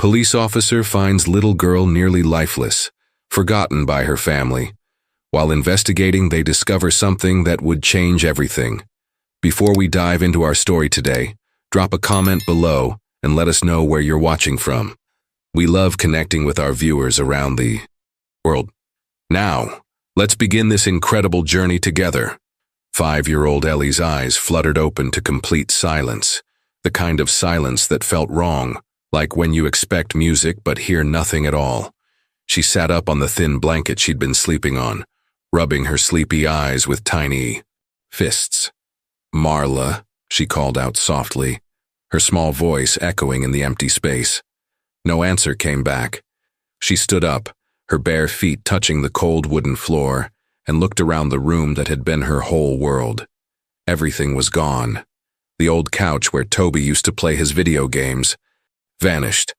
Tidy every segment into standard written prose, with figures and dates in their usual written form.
Police officer finds little girl nearly lifeless, forgotten by her family. While investigating, they discover something that would change everything. Before we dive into our story today, drop a comment below and let us know where you're watching from. We love connecting with our viewers around the world. Now, let's begin this incredible journey together. 5-year-old Ellie's eyes fluttered open to complete silence, the kind of silence that felt wrong, like when you expect music but hear nothing at all. She sat up on the thin blanket she'd been sleeping on, rubbing her sleepy eyes with tiny fists. "Marla," she called out softly, her small voice echoing in the empty space. No answer came back. She stood up, her bare feet touching the cold wooden floor, and looked around the room that had been her whole world. Everything was gone. The old couch where Toby used to play his video games vanished.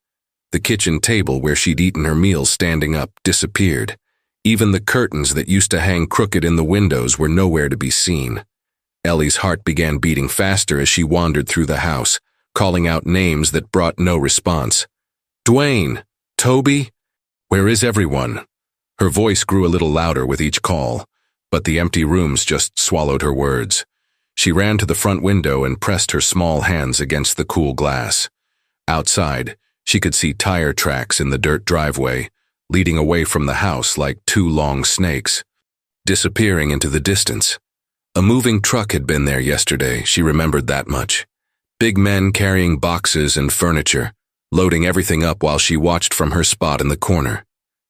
The kitchen table where she'd eaten her meals standing up disappeared. Even the curtains that used to hang crooked in the windows were nowhere to be seen. Ellie's heart began beating faster as she wandered through the house, calling out names that brought no response. "Dwayne! Toby! Where is everyone?" Her voice grew a little louder with each call, but the empty rooms just swallowed her words. She ran to the front window and pressed her small hands against the cool glass. Outside, she could see tire tracks in the dirt driveway, leading away from the house like two long snakes, disappearing into the distance. A moving truck had been there yesterday, she remembered that much. Big men carrying boxes and furniture, loading everything up while she watched from her spot in the corner.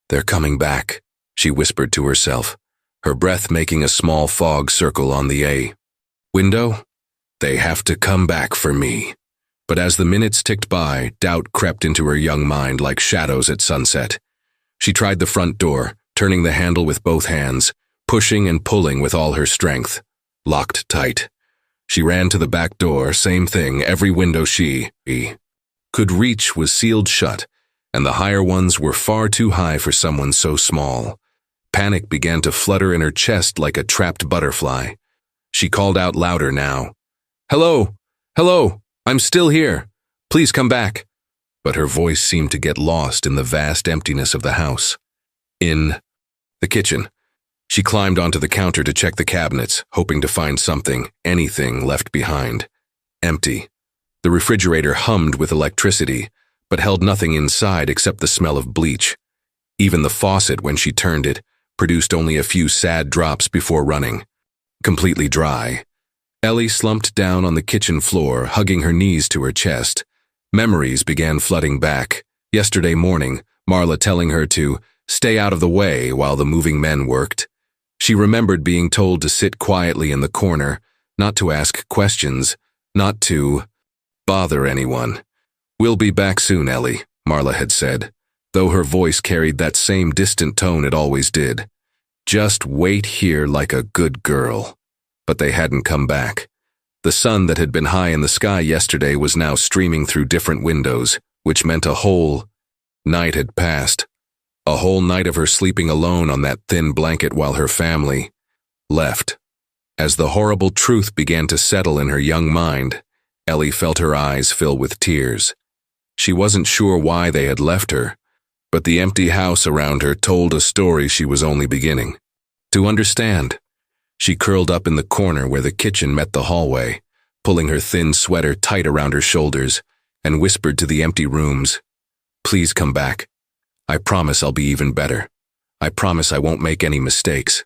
"They're coming back," she whispered to herself, her breath making a small fog circle on the window. "They have to come back for me." But as the minutes ticked by, doubt crept into her young mind like shadows at sunset. She tried the front door, turning the handle with both hands, pushing and pulling with all her strength. Locked tight. She ran to the back door, same thing, every window she could reach was sealed shut, and the higher ones were far too high for someone so small. Panic began to flutter in her chest like a trapped butterfly. She called out louder now. "Hello! Hello! I'm still here. Please come back." But her voice seemed to get lost in the vast emptiness of the house. In the kitchen, she climbed onto the counter to check the cabinets, hoping to find something, anything left behind. Empty. The refrigerator hummed with electricity, but held nothing inside except the smell of bleach. Even the faucet, when she turned it, produced only a few sad drops before running. Completely dry. Ellie slumped down on the kitchen floor, hugging her knees to her chest. Memories began flooding back. Yesterday morning, Marla telling her to stay out of the way while the moving men worked. She remembered being told to sit quietly in the corner, not to ask questions, not to bother anyone. "We'll be back soon, Ellie," Marla had said, though her voice carried that same distant tone it always did. "Just wait here like a good girl." But they hadn't come back. The sun that had been high in the sky yesterday was now streaming through different windows, which meant a whole night had passed. A whole night of her sleeping alone on that thin blanket while her family left. As the horrible truth began to settle in her young mind, Ellie felt her eyes fill with tears. She wasn't sure why they had left her, but the empty house around her told a story she was only beginning to understand. She curled up in the corner where the kitchen met the hallway, pulling her thin sweater tight around her shoulders, and whispered to the empty rooms, "Please come back. I promise I'll be even better. I promise I won't make any mistakes."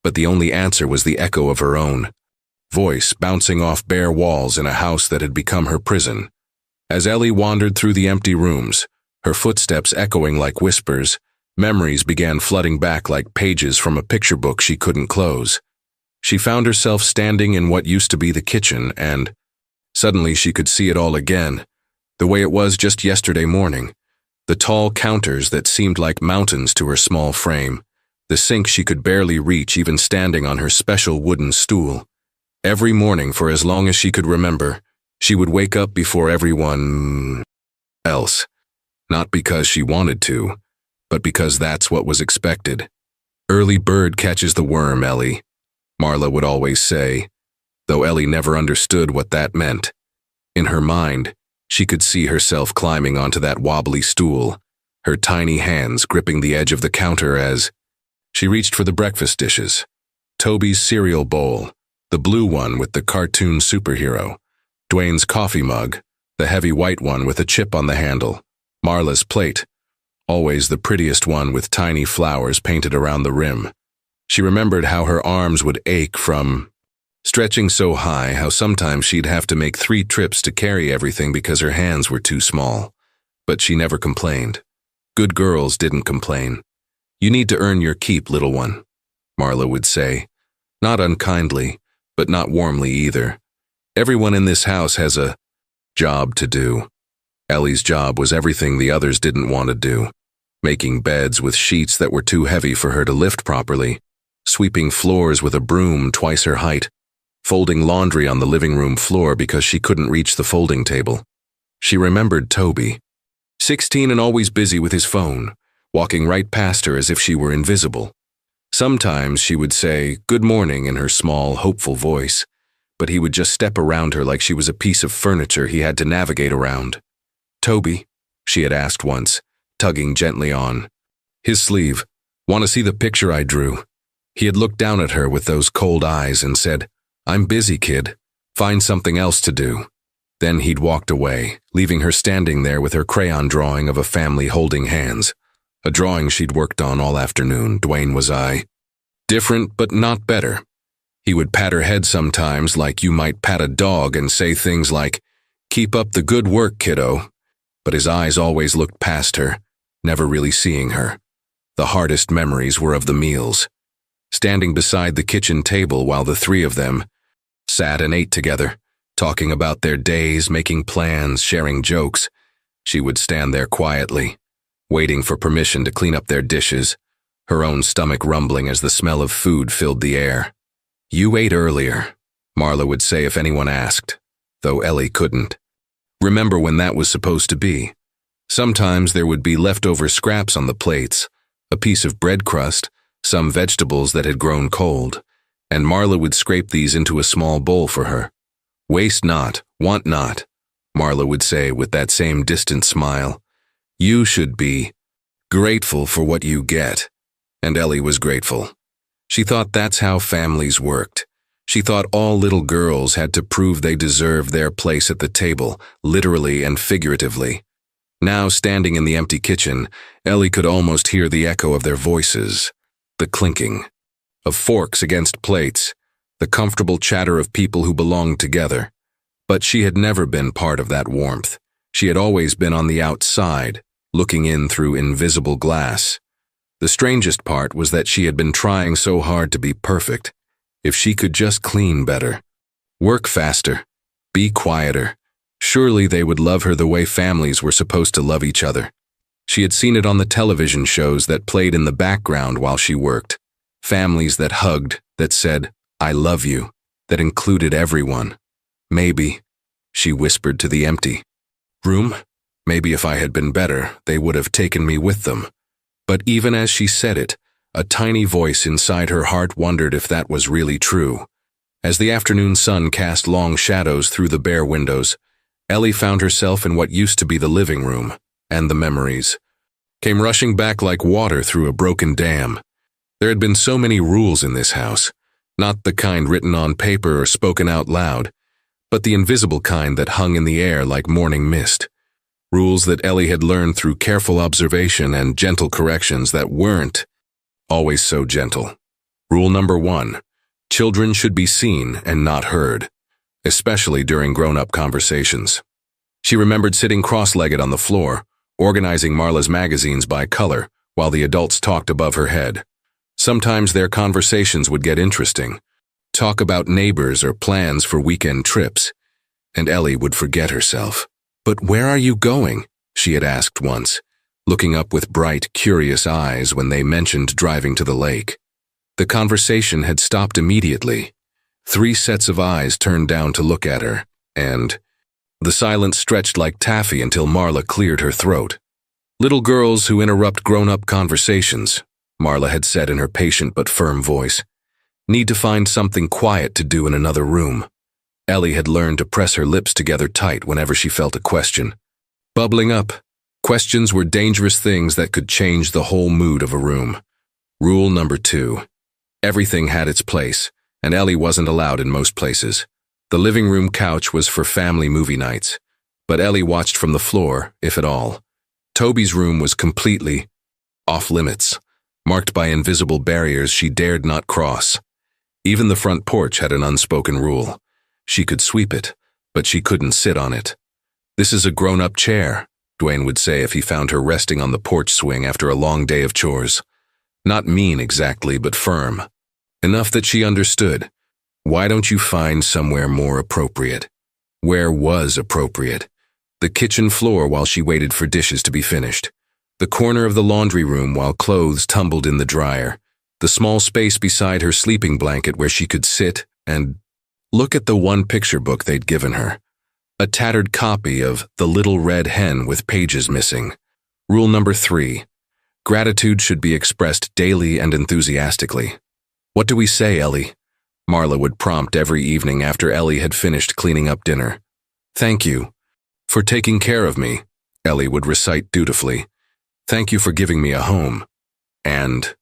But the only answer was the echo of her own voice bouncing off bare walls in a house that had become her prison. As Ellie wandered through the empty rooms, her footsteps echoing like whispers, memories began flooding back like pages from a picture book she couldn't close. She found herself standing in what used to be the kitchen, and suddenly she could see it all again, the way it was just yesterday morning. The tall counters that seemed like mountains to her small frame, the sink she could barely reach even standing on her special wooden stool. Every morning for as long as she could remember, she would wake up before everyone else, not because she wanted to, but because that's what was expected. "Early bird catches the worm, Ellie," Marla would always say, though Ellie never understood what that meant. In her mind, She could see herself climbing onto that wobbly stool, her tiny hands gripping the edge of the counter as she reached for the breakfast dishes. Toby's cereal bowl, the blue one with the cartoon superhero, Dwayne's coffee mug, the heavy white one with a chip on the handle, Marla's plate, always the prettiest one with tiny flowers painted around the rim. She remembered how her arms would ache from stretching so high, how sometimes she'd have to make 3 trips to carry everything because her hands were too small. But she never complained. Good girls didn't complain. "You need to earn your keep, little one," Marla would say. Not unkindly, but not warmly either. Everyone in this house has a job to do. Ellie's job was everything the others didn't want to do. Making beds with sheets that were too heavy for her to lift properly, sweeping floors with a broom twice her height, folding laundry on the living room floor because she couldn't reach the folding table. She remembered Toby, 16 and always busy with his phone, walking right past her as if she were invisible. Sometimes she would say, "Good morning," in her small, hopeful voice, but he would just step around her like she was a piece of furniture he had to navigate around. "Toby," she had asked once, tugging gently on his sleeve, "Want to see the picture I drew?" He had looked down at her with those cold eyes and said, "I'm busy, kid. Find something else to do." Then he'd walked away, leaving her standing there with her crayon drawing of a family holding hands. A drawing she'd worked on all afternoon, Dwayne was I. Different, but not better. He would pat her head sometimes like you might pat a dog and say things like, "Keep up the good work, kiddo." But his eyes always looked past her, never really seeing her. The hardest memories were of the meals. Standing beside the kitchen table while the 3 of them sat and ate together, talking about their days, making plans, sharing jokes. She would stand there quietly, waiting for permission to clean up their dishes, her own stomach rumbling as the smell of food filled the air. "You ate earlier," Marla would say if anyone asked, though Ellie couldn't remember when that was supposed to be. Sometimes there would be leftover scraps on the plates, a piece of bread crust, some vegetables that had grown cold, and Marla would scrape these into a small bowl for her. "Waste not, want not," Marla would say with that same distant smile. "You should be grateful for what you get." And Ellie was grateful. She thought that's how families worked. She thought all little girls had to prove they deserved their place at the table, literally and figuratively. Now, standing in the empty kitchen, Ellie could almost hear the echo of their voices, the clinking of forks against plates, the comfortable chatter of people who belonged together. But she had never been part of that warmth. She had always been on the outside, looking in through invisible glass. The strangest part was that she had been trying so hard to be perfect. If she could just clean better, work faster, be quieter, surely they would love her the way families were supposed to love each other. She had seen it on the television shows that played in the background while she worked. Families that hugged, that said, "I love you," that included everyone. Maybe, she whispered to the empty room, maybe if I had been better, they would have taken me with them. But even as she said it, a tiny voice inside her heart wondered if that was really true. As the afternoon sun cast long shadows through the bare windows, Ellie found herself in what used to be the living room, and the memories came rushing back like water through a broken dam. There had been so many rules in this house, not the kind written on paper or spoken out loud, but the invisible kind that hung in the air like morning mist. Rules that Ellie had learned through careful observation and gentle corrections that weren't always so gentle. Rule number 1, children should be seen and not heard, especially during grown-up conversations. She remembered sitting cross-legged on the floor, organizing Marla's magazines by color, while the adults talked above her head. Sometimes their conversations would get interesting, talk about neighbors or plans for weekend trips, and Ellie would forget herself. "But where are you going?" she had asked once, looking up with bright, curious eyes when they mentioned driving to the lake. The conversation had stopped immediately. 3 sets of eyes turned down to look at her, and the silence stretched like taffy until Marla cleared her throat. "Little girls who interrupt grown-up conversations," Marla had said in her patient but firm voice, "need to find something quiet to do in another room." Ellie had learned to press her lips together tight whenever she felt a question. Bubbling up. Questions were dangerous things that could change the whole mood of a room. Rule number 2. Everything had its place, and Ellie wasn't allowed in most places. The living room couch was for family movie nights, but Ellie watched from the floor, if at all. Toby's room was completely off-limits, marked by invisible barriers she dared not cross. Even the front porch had an unspoken rule. She could sweep it, but she couldn't sit on it. "This is a grown-up chair," Dwayne would say if he found her resting on the porch swing after a long day of chores. Not mean exactly, but firm. Enough that she understood. Why don't you find somewhere more appropriate? Where was appropriate? The kitchen floor while she waited for dishes to be finished. The corner of the laundry room while clothes tumbled in the dryer. The small space beside her sleeping blanket where she could sit and look at the one picture book they'd given her. A tattered copy of The Little Red Hen with pages missing. Rule number 3. Gratitude should be expressed daily and enthusiastically. "What do we say, Ellie?" Marla would prompt every evening after Ellie had finished cleaning up dinner. "Thank you for taking care of me," Ellie would recite dutifully. "Thank you for giving me a home." And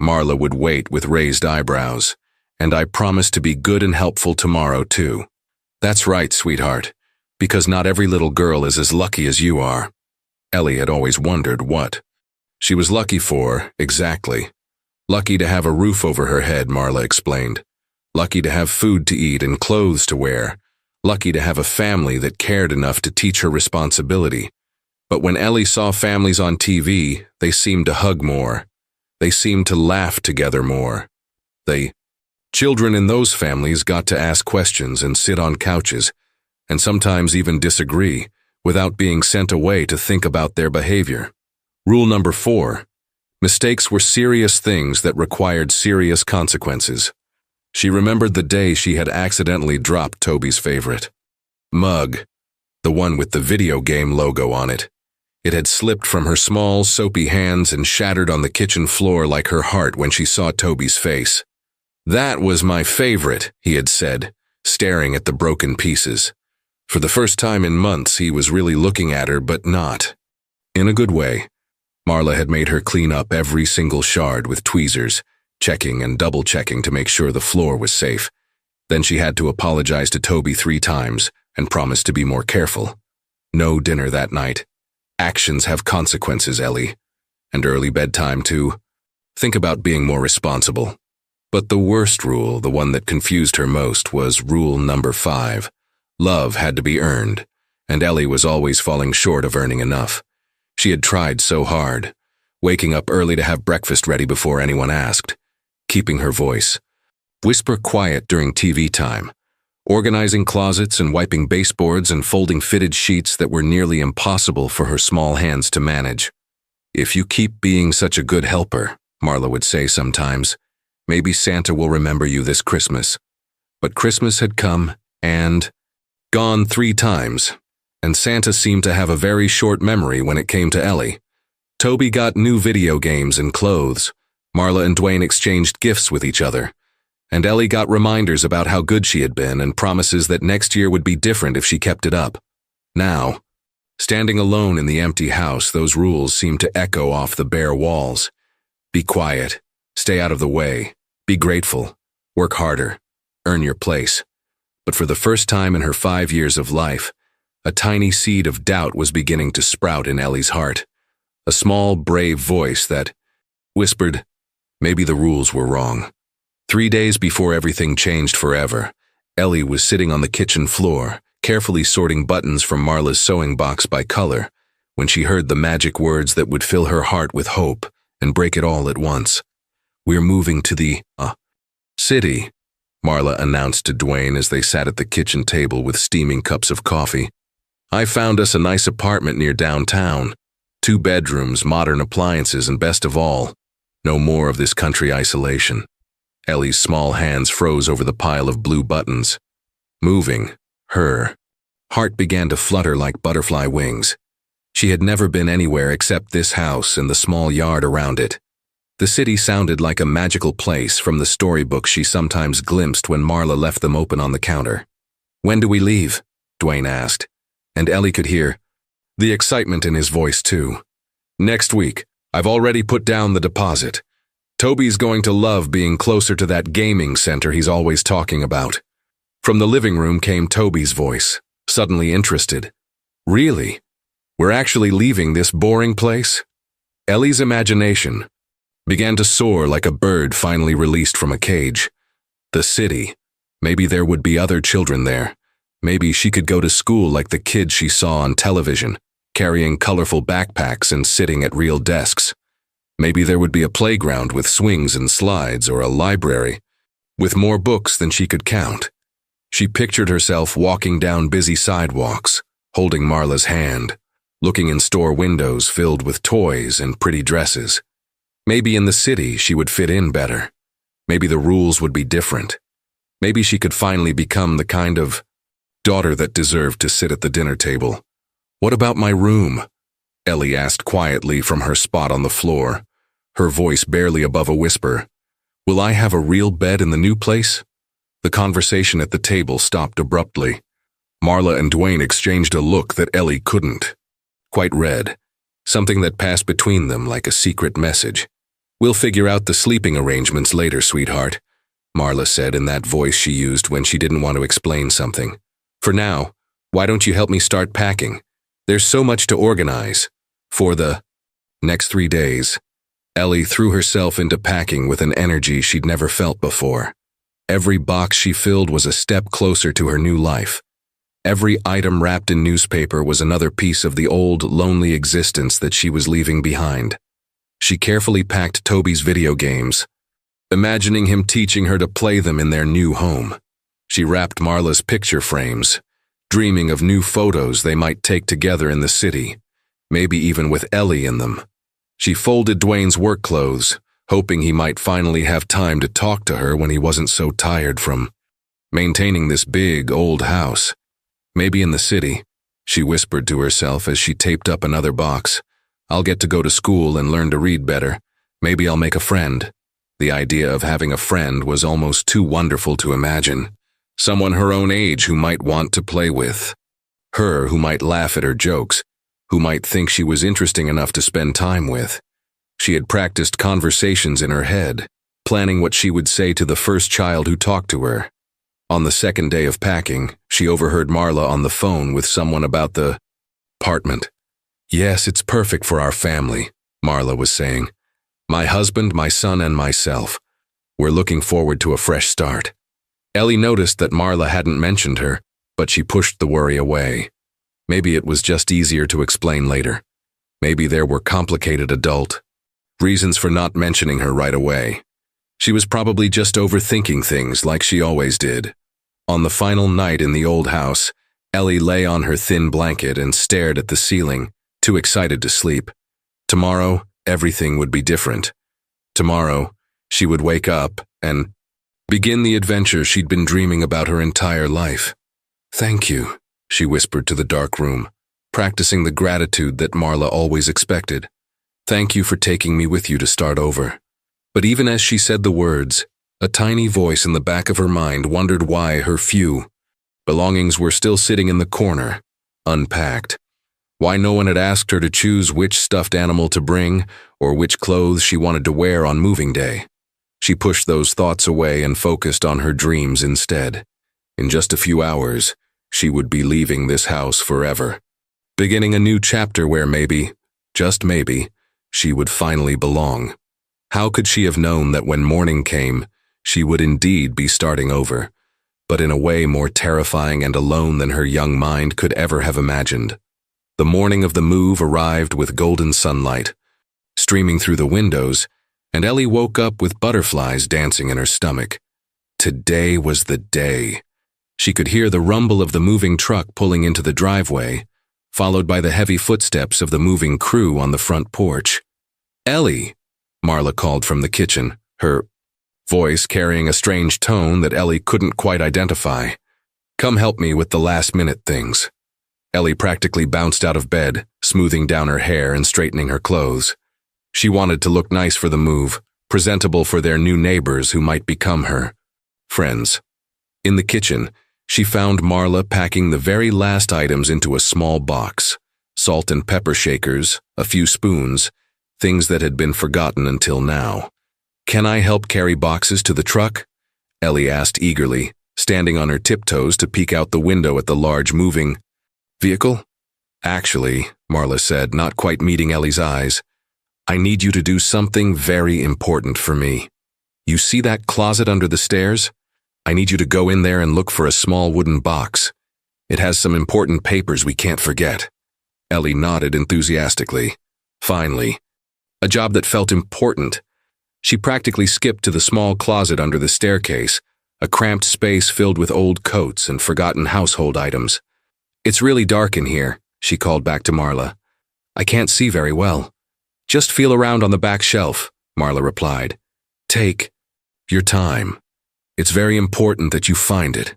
Marla would wait with raised eyebrows. "And I promise to be good and helpful tomorrow, too." "That's right, sweetheart, because not every little girl is as lucky as you are." Ellie had always wondered what she was lucky for, exactly. Lucky to have a roof over her head, Marla explained. Lucky to have food to eat and clothes to wear. Lucky to have a family that cared enough to teach her responsibility. But when Ellie saw families on TV, they seemed to hug more. They seemed to laugh together more. Children in those families got to ask questions and sit on couches, and sometimes even disagree, without being sent away to think about their behavior. Rule number 4. Mistakes were serious things that required serious consequences. She remembered the day she had accidentally dropped Toby's favorite mug, the one with the video game logo on it. It had slipped from her small, soapy hands and shattered on the kitchen floor like her heart when she saw Toby's face. "That was my favorite," he had said, staring at the broken pieces. For the first time in months, he was really looking at her, but not in a good way. Marla had made her clean up every single shard with tweezers, checking and double-checking to make sure the floor was safe. Then she had to apologize to Toby 3 times and promise to be more careful. No dinner that night. Actions have consequences, Ellie. And early bedtime, too. Think about being more responsible. But the worst rule, the one that confused her most, was rule number 5. Love had to be earned, and Ellie was always falling short of earning enough. She had tried so hard, waking up early to have breakfast ready before anyone asked, keeping her voice, whisper quiet during TV time, organizing closets and wiping baseboards and folding fitted sheets that were nearly impossible for her small hands to manage. "If you keep being such a good helper," Marla would say sometimes, "maybe Santa will remember you this Christmas." But Christmas had come and gone 3 times, and Santa seemed to have a very short memory when it came to Ellie. Toby got new video games and clothes. Marla and Dwayne exchanged gifts with each other. And Ellie got reminders about how good she had been and promises that next year would be different if she kept it up. Now, standing alone in the empty house, those rules seemed to echo off the bare walls. Be quiet, stay out of the way, be grateful, work harder, earn your place. But for the first time in her 5 years of life, a tiny seed of doubt was beginning to sprout in Ellie's heart. A small, brave voice that whispered, maybe the rules were wrong. 3 days before everything changed forever, Ellie was sitting on the kitchen floor, carefully sorting buttons from Marla's sewing box by color, when she heard the magic words that would fill her heart with hope and break it all at once. "We're moving to the city," Marla announced to Dwayne as they sat at the kitchen table with steaming cups of coffee. "I found us a nice apartment near downtown. 2 bedrooms, modern appliances, and best of all, no more of this country isolation." Ellie's small hands froze over the pile of blue buttons. Moving, her heart began to flutter like butterfly wings. She had never been anywhere except this house and the small yard around it. The city sounded like a magical place from the storybooks she sometimes glimpsed when Marla left them open on the counter. "When do we leave?" Dwayne asked, and Ellie could hear the excitement in his voice too. "Next week. I've already put down the deposit. Toby's going to love being closer to that gaming center he's always talking about." From the living room came Toby's voice, suddenly interested. "Really? We're actually leaving this boring place?" Ellie's imagination began to soar like a bird finally released from a cage. The city. Maybe there would be other children there. Maybe she could go to school like the kids she saw on television, carrying colorful backpacks and sitting at real desks. Maybe there would be a playground with swings and slides, or a library with more books than she could count. She pictured herself walking down busy sidewalks, holding Marla's hand, looking in store windows filled with toys and pretty dresses. Maybe in the city she would fit in better. Maybe the rules would be different. Maybe she could finally become the kind of daughter that deserved to sit at the dinner table. "What about my room?" Ellie asked quietly from her spot on the floor, her voice barely above a whisper. "Will I have a real bed in the new place?" The conversation at the table stopped abruptly. Marla and Dwayne exchanged a look that Ellie couldn't quite read, something that passed between them like a secret message. "We'll figure out the sleeping arrangements later, sweetheart," Marla said in that voice she used when she didn't want to explain something. "For now, why don't you help me start packing? There's so much to organize." For the next 3 days, Ellie threw herself into packing with an energy she'd never felt before. Every box she filled was a step closer to her new life. Every item wrapped in newspaper was another piece of the old, lonely existence that she was leaving behind. She carefully packed Toby's video games, imagining him teaching her to play them in their new home. She wrapped Marla's picture frames, dreaming of new photos they might take together in the city, maybe even with Ellie in them. She folded Dwayne's work clothes, hoping he might finally have time to talk to her when he wasn't so tired from maintaining this big, old house. "Maybe in the city," she whispered to herself as she taped up another box. "I'll get to go to school and learn to read better. Maybe I'll make a friend." The idea of having a friend was almost too wonderful to imagine. Someone her own age who might want to play with. Her who might laugh at her jokes, who might think she was interesting enough to spend time with. She had practiced conversations in her head, planning what she would say to the first child who talked to her. On the second day of packing, she overheard Marla on the phone with someone about the apartment. "Yes, it's perfect for our family," Marla was saying. "My husband, my son, and myself. We're looking forward to a fresh start." Ellie noticed that Marla hadn't mentioned her, but she pushed the worry away. Maybe it was just easier to explain later. Maybe there were complicated adult reasons for not mentioning her right away. She was probably just overthinking things like she always did. On the final night in the old house, Ellie lay on her thin blanket and stared at the ceiling, too excited to sleep. Tomorrow, everything would be different. Tomorrow, she would wake up and begin the adventure she'd been dreaming about her entire life. "Thank you," she whispered to the dark room, practicing the gratitude that Marla always expected. "Thank you for taking me with you to start over." But even as she said the words, a tiny voice in the back of her mind wondered why her few belongings were still sitting in the corner, unpacked. Why no one had asked her to choose which stuffed animal to bring or which clothes she wanted to wear on moving day. She pushed those thoughts away and focused on her dreams instead. In just a few hours, she would be leaving this house forever, beginning a new chapter where maybe, just maybe, she would finally belong. How could she have known that when morning came, she would indeed be starting over, but in a way more terrifying and alone than her young mind could ever have imagined? The morning of the move arrived with golden sunlight streaming through the windows, and Ellie woke up with butterflies dancing in her stomach. Today was the day. She could hear the rumble of the moving truck pulling into the driveway, followed by the heavy footsteps of the moving crew on the front porch. "Ellie," Marla called from the kitchen, her voice carrying a strange tone that Ellie couldn't quite identify. "Come help me with the last-minute things." Ellie practically bounced out of bed, smoothing down her hair and straightening her clothes. She wanted to look nice for the move, presentable for their new neighbors who might become her friends. In the kitchen, She found Marla packing the very last items into a small box: salt and pepper shakers, a few spoons, things that had been forgotten until now. "Can I help carry boxes to the truck?" Ellie asked eagerly, standing on her tiptoes to peek out the window at the large moving vehicle. "Actually," Marla said, not quite meeting Ellie's eyes, "I need you to do something very important for me. You see that closet under the stairs? I need you to go in there and look for a small wooden box. It has some important papers we can't forget." Ellie nodded enthusiastically. Finally, a job that felt important. She practically skipped to the small closet under the staircase, a cramped space filled with old coats and forgotten household items. "It's really dark in here," she called back to Marla. "I can't see very well." "Just feel around on the back shelf," Marla replied. "Take your time. It's very important that you find it."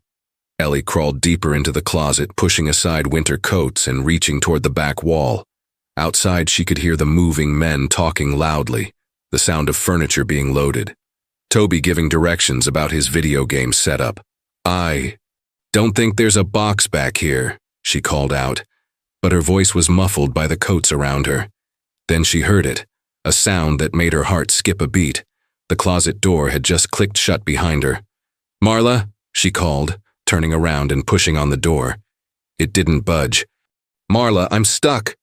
Ellie crawled deeper into the closet, pushing aside winter coats and reaching toward the back wall. Outside, she could hear the moving men talking loudly, the sound of furniture being loaded. Toby giving directions about his video game setup. "I don't think there's a box back here," she called out, but her voice was muffled by the coats around her. Then she heard it, a sound that made her heart skip a beat. The closet door had just clicked shut behind her. "Marla," she called, turning around and pushing on the door. It didn't budge. "Marla, I'm stuck."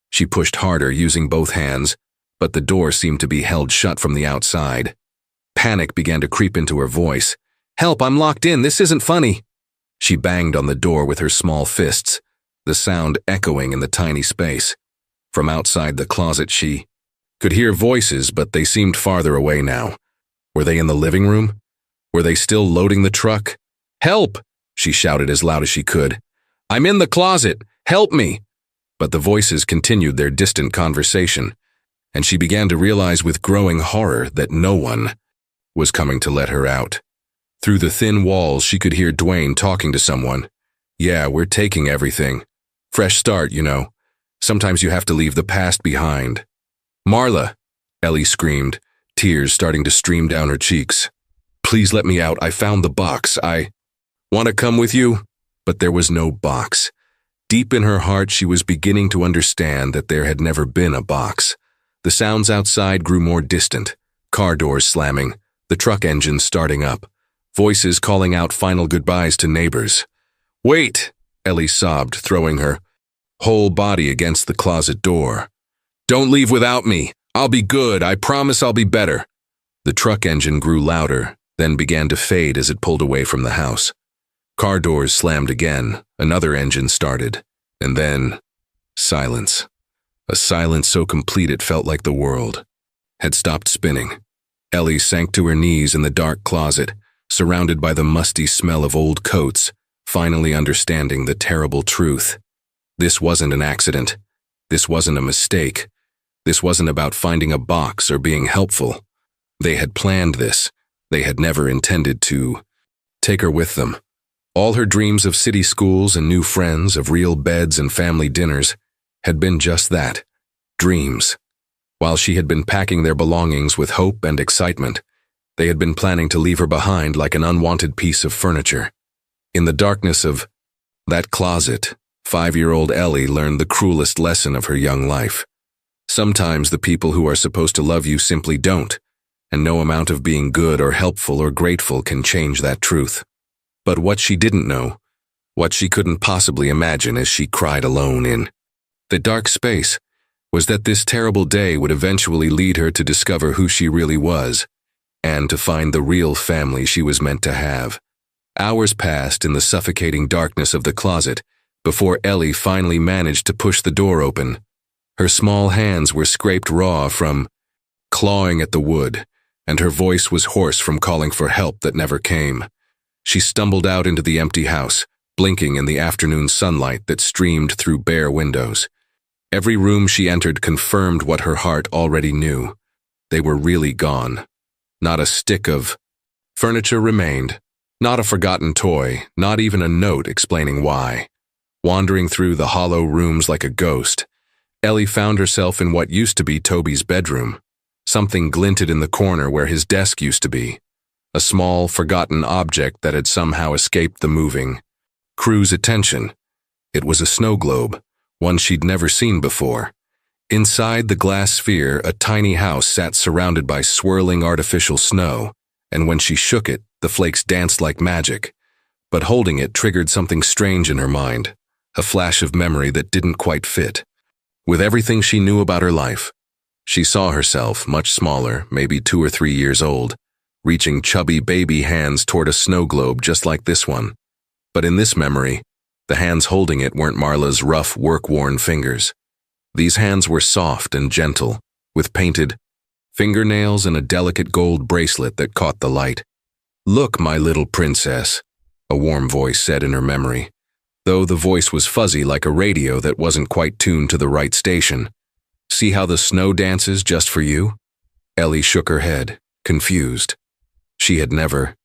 She pushed harder, using both hands, but the door seemed to be held shut from the outside. Panic began to creep into her voice. "Help, I'm locked in, this isn't funny." She banged on the door with her small fists, the sound echoing in the tiny space. From outside the closet she could hear voices, but they seemed farther away now. Were they in the living room? Were they still loading the truck? "Help!" she shouted as loud as she could. "I'm in the closet! Help me!" But the voices continued their distant conversation, and she began to realize with growing horror that no one was coming to let her out. Through the thin walls, she could hear Dwayne talking to someone. "Yeah, we're taking everything. Fresh start, you know. Sometimes you have to leave the past behind." "Marla!" Ellie screamed, tears starting to stream down her cheeks. "Please let me out. I found the box. I want to come with you." But there was no box. Deep in her heart, she was beginning to understand that there had never been a box. The sounds outside grew more distant. Car doors slamming, the truck engine starting up, voices calling out final goodbyes to neighbors. "Wait!" Ellie sobbed, throwing her whole body against the closet door. "Don't leave without me. I'll be good. I promise I'll be better." The truck engine grew louder, then began to fade as it pulled away from the house. Car doors slammed again, another engine started, and then silence. A silence so complete it felt like the world had stopped spinning. Ellie sank to her knees in the dark closet, surrounded by the musty smell of old coats, finally understanding the terrible truth. This wasn't an accident. This wasn't a mistake. This wasn't about finding a box or being helpful. They had planned this. They had never intended to take her with them. All her dreams of city schools and new friends, of real beds and family dinners, had been just that, dreams. While she had been packing their belongings with hope and excitement, they had been planning to leave her behind like an unwanted piece of furniture. In the darkness of that closet, 5-year-old Ellie learned the cruelest lesson of her young life. Sometimes the people who are supposed to love you simply don't, and no amount of being good or helpful or grateful can change that truth. But what she didn't know, what she couldn't possibly imagine as she cried alone in the dark space, was that this terrible day would eventually lead her to discover who she really was, and to find the real family she was meant to have. Hours passed in the suffocating darkness of the closet before Ellie finally managed to push the door open. Her small hands were scraped raw from clawing at the wood, and her voice was hoarse from calling for help that never came. She stumbled out into the empty house, blinking in the afternoon sunlight that streamed through bare windows. Every room she entered confirmed what her heart already knew. They were really gone. Not a stick of furniture remained, not a forgotten toy, not even a note explaining why. Wandering through the hollow rooms like a ghost, Ellie found herself in what used to be Toby's bedroom. Something glinted in the corner where his desk used to be. A small, forgotten object that had somehow escaped the moving crew's attention. It was a snow globe, one she'd never seen before. Inside the glass sphere, a tiny house sat surrounded by swirling artificial snow, and when she shook it, the flakes danced like magic. But holding it triggered something strange in her mind, a flash of memory that didn't quite fit. With everything she knew about her life, she saw herself, much smaller, maybe 2 or 3 years old, reaching chubby baby hands toward a snow globe just like this one. But in this memory, the hands holding it weren't Marla's rough, work-worn fingers. These hands were soft and gentle, with painted fingernails and a delicate gold bracelet that caught the light. "Look, my little princess," a warm voice said in her memory, though the voice was fuzzy like a radio that wasn't quite tuned to the right station. "See how the snow dances just for you?" Ellie shook her head, confused. She had never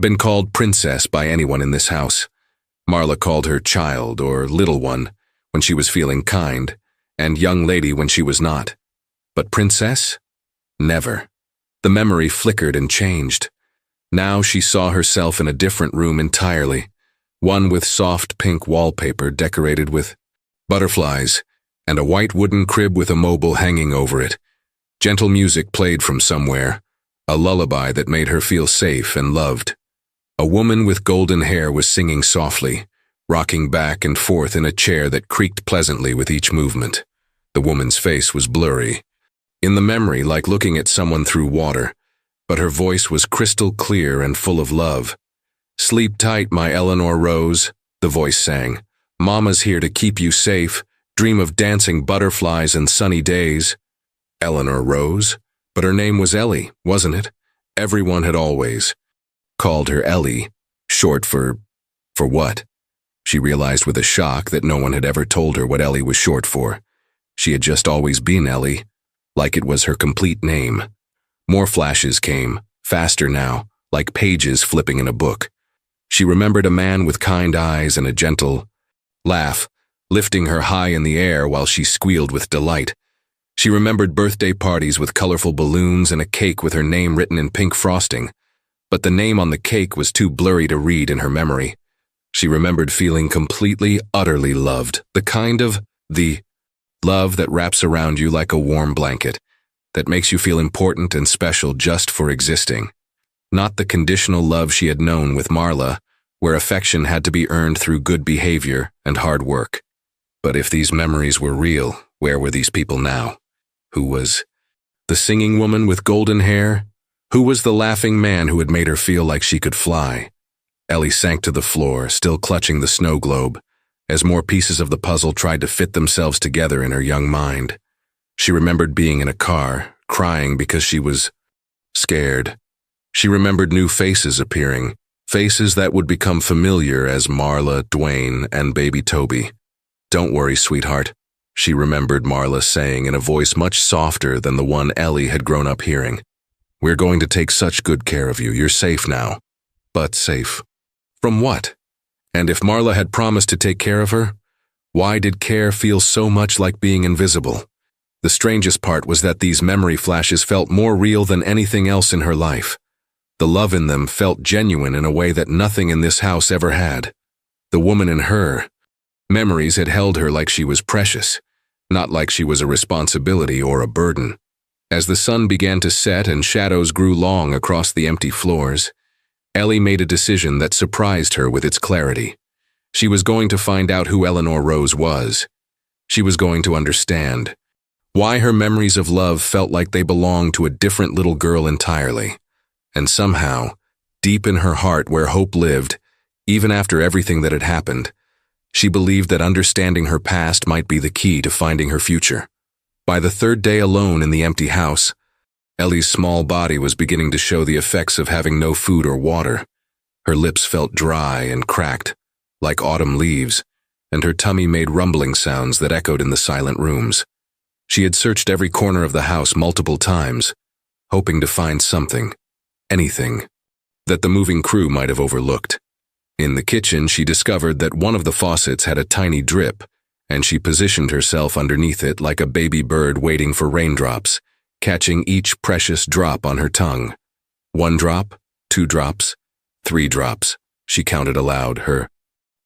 been called princess by anyone in this house. Marla called her child or little one when she was feeling kind, and young lady when she was not. But princess? Never. The memory flickered and changed. Now she saw herself in a different room entirely, one with soft pink wallpaper decorated with butterflies, and a white wooden crib with a mobile hanging over it. Gentle music played from somewhere, a lullaby that made her feel safe and loved. A woman with golden hair was singing softly, rocking back and forth in a chair that creaked pleasantly with each movement. The woman's face was blurry, in the memory like looking at someone through water, but her voice was crystal clear and full of love. "Sleep tight, my Eleanor Rose," the voice sang. "Mama's here to keep you safe. Dream of dancing butterflies and sunny days." Eleanor Rose? But her name was Ellie, wasn't it? Everyone had always called her Ellie, short for what? She realized with a shock that no one had ever told her what Ellie was short for. She had just always been Ellie, like it was her complete name. More flashes came, faster now, like pages flipping in a book. She remembered a man with kind eyes and a gentle laugh, lifting her high in the air while she squealed with delight. She remembered birthday parties with colorful balloons and a cake with her name written in pink frosting. But the name on the cake was too blurry to read in her memory. She remembered feeling completely, utterly loved, the kind of love that wraps around you like a warm blanket, that makes you feel important and special just for existing. Not the conditional love she had known with Marla, where affection had to be earned through good behavior and hard work. But if these memories were real, where were these people now? Who was the singing woman with golden hair? Who was the laughing man who had made her feel like she could fly? Ellie sank to the floor, still clutching the snow globe, as more pieces of the puzzle tried to fit themselves together in her young mind. She remembered being in a car, crying because she was scared. She remembered new faces appearing, faces that would become familiar as Marla, Dwayne, and baby Toby. "Don't worry, sweetheart," she remembered Marla saying in a voice much softer than the one Ellie had grown up hearing. "We're going to take such good care of you. You're safe now." But safe from what? And if Marla had promised to take care of her, why did care feel so much like being invisible? The strangest part was that these memory flashes felt more real than anything else in her life. The love in them felt genuine in a way that nothing in this house ever had. The woman in her memories had held her like she was precious, not like she was a responsibility or a burden. As the sun began to set and shadows grew long across the empty floors, Ellie made a decision that surprised her with its clarity. She was going to find out who Eleanor Rose was. She was going to understand why her memories of love felt like they belonged to a different little girl entirely. And somehow, deep in her heart where hope lived, even after everything that had happened, she believed that understanding her past might be the key to finding her future. By the third day alone in the empty house, Ellie's small body was beginning to show the effects of having no food or water. Her lips felt dry and cracked, like autumn leaves, and her tummy made rumbling sounds that echoed in the silent rooms. She had searched every corner of the house multiple times, hoping to find something, anything, that the moving crew might have overlooked. In the kitchen, she discovered that one of the faucets had a tiny drip, and she positioned herself underneath it like a baby bird waiting for raindrops, catching each precious drop on her tongue. 1 drop, 2 drops, 3 drops, she counted aloud, her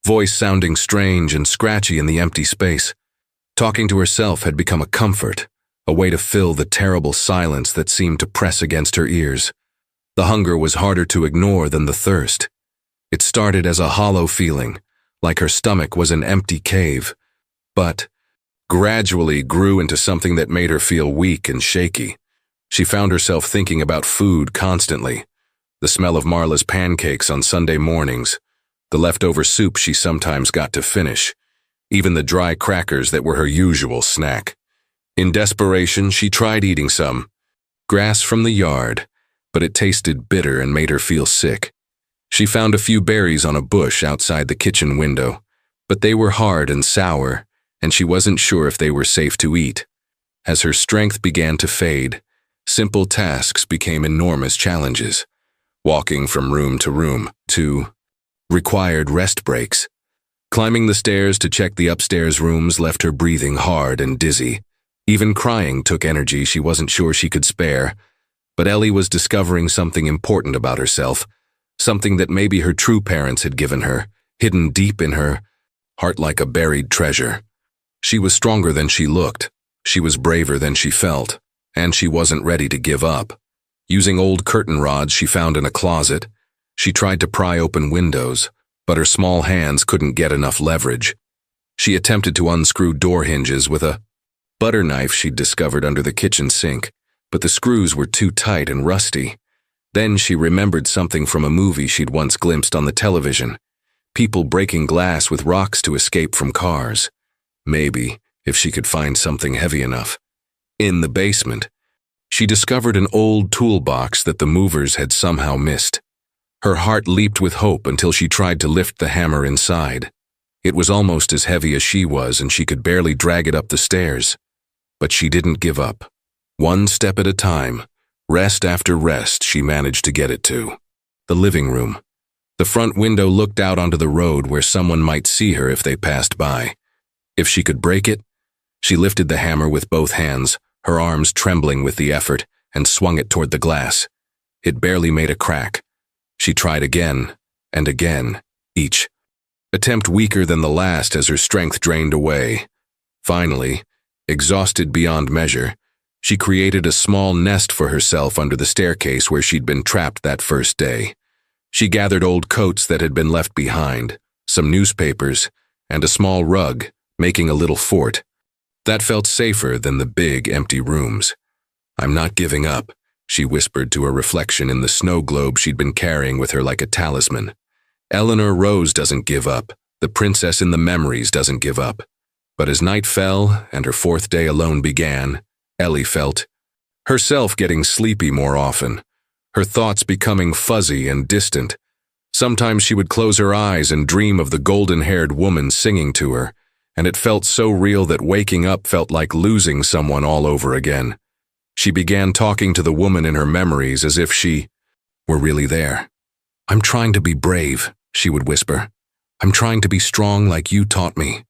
voice sounding strange and scratchy in the empty space. Talking to herself had become a comfort, a way to fill the terrible silence that seemed to press against her ears. The hunger was harder to ignore than the thirst. It started as a hollow feeling, like her stomach was an empty cave, but gradually grew into something that made her feel weak and shaky. She found herself thinking about food constantly. The smell of Marla's pancakes on Sunday mornings, the leftover soup she sometimes got to finish, even the dry crackers that were her usual snack. In desperation, she tried eating some grass from the yard, but it tasted bitter and made her feel sick. She found a few berries on a bush outside the kitchen window, but they were hard and sour, and she wasn't sure if they were safe to eat. As her strength began to fade, simple tasks became enormous challenges. Walking from room to room, required rest breaks. Climbing the stairs to check the upstairs rooms left her breathing hard and dizzy. Even crying took energy she wasn't sure she could spare. But Ellie was discovering something important about herself, something that maybe her true parents had given her, hidden deep in her heart like a buried treasure. She was stronger than she looked, she was braver than she felt, and she wasn't ready to give up. Using old curtain rods she found in a closet, she tried to pry open windows, but her small hands couldn't get enough leverage. She attempted to unscrew door hinges with a butter knife she'd discovered under the kitchen sink, but the screws were too tight and rusty. Then she remembered something from a movie she'd once glimpsed on the television. People breaking glass with rocks to escape from cars. Maybe, if she could find something heavy enough. In the basement, she discovered an old toolbox that the movers had somehow missed. Her heart leaped with hope until she tried to lift the hammer inside. It was almost as heavy as she was, and she could barely drag it up the stairs. But she didn't give up. One step at a time, rest after rest, she managed to get it to the living room. The front window looked out onto the road where someone might see her if they passed by. If she could break it, she lifted the hammer with both hands, her arms trembling with the effort, and swung it toward the glass. It barely made a crack. She tried again and again, each attempt weaker than the last as her strength drained away. Finally, exhausted beyond measure, she created a small nest for herself under the staircase where she'd been trapped that first day. She gathered old coats that had been left behind, some newspapers, and a small rug, making a little fort. That felt safer than the big, empty rooms. "I'm not giving up," she whispered to her reflection in the snow globe she'd been carrying with her like a talisman. Eleanor Rose doesn't give up. The princess in the memories doesn't give up. But as night fell and her fourth day alone began, Ellie felt herself getting sleepy more often, her thoughts becoming fuzzy and distant. Sometimes she would close her eyes and dream of the golden-haired woman singing to her, and it felt so real that waking up felt like losing someone all over again. She began talking to the woman in her memories as if she were really there. "I'm trying to be brave," she would whisper. "I'm trying to be strong like you taught me.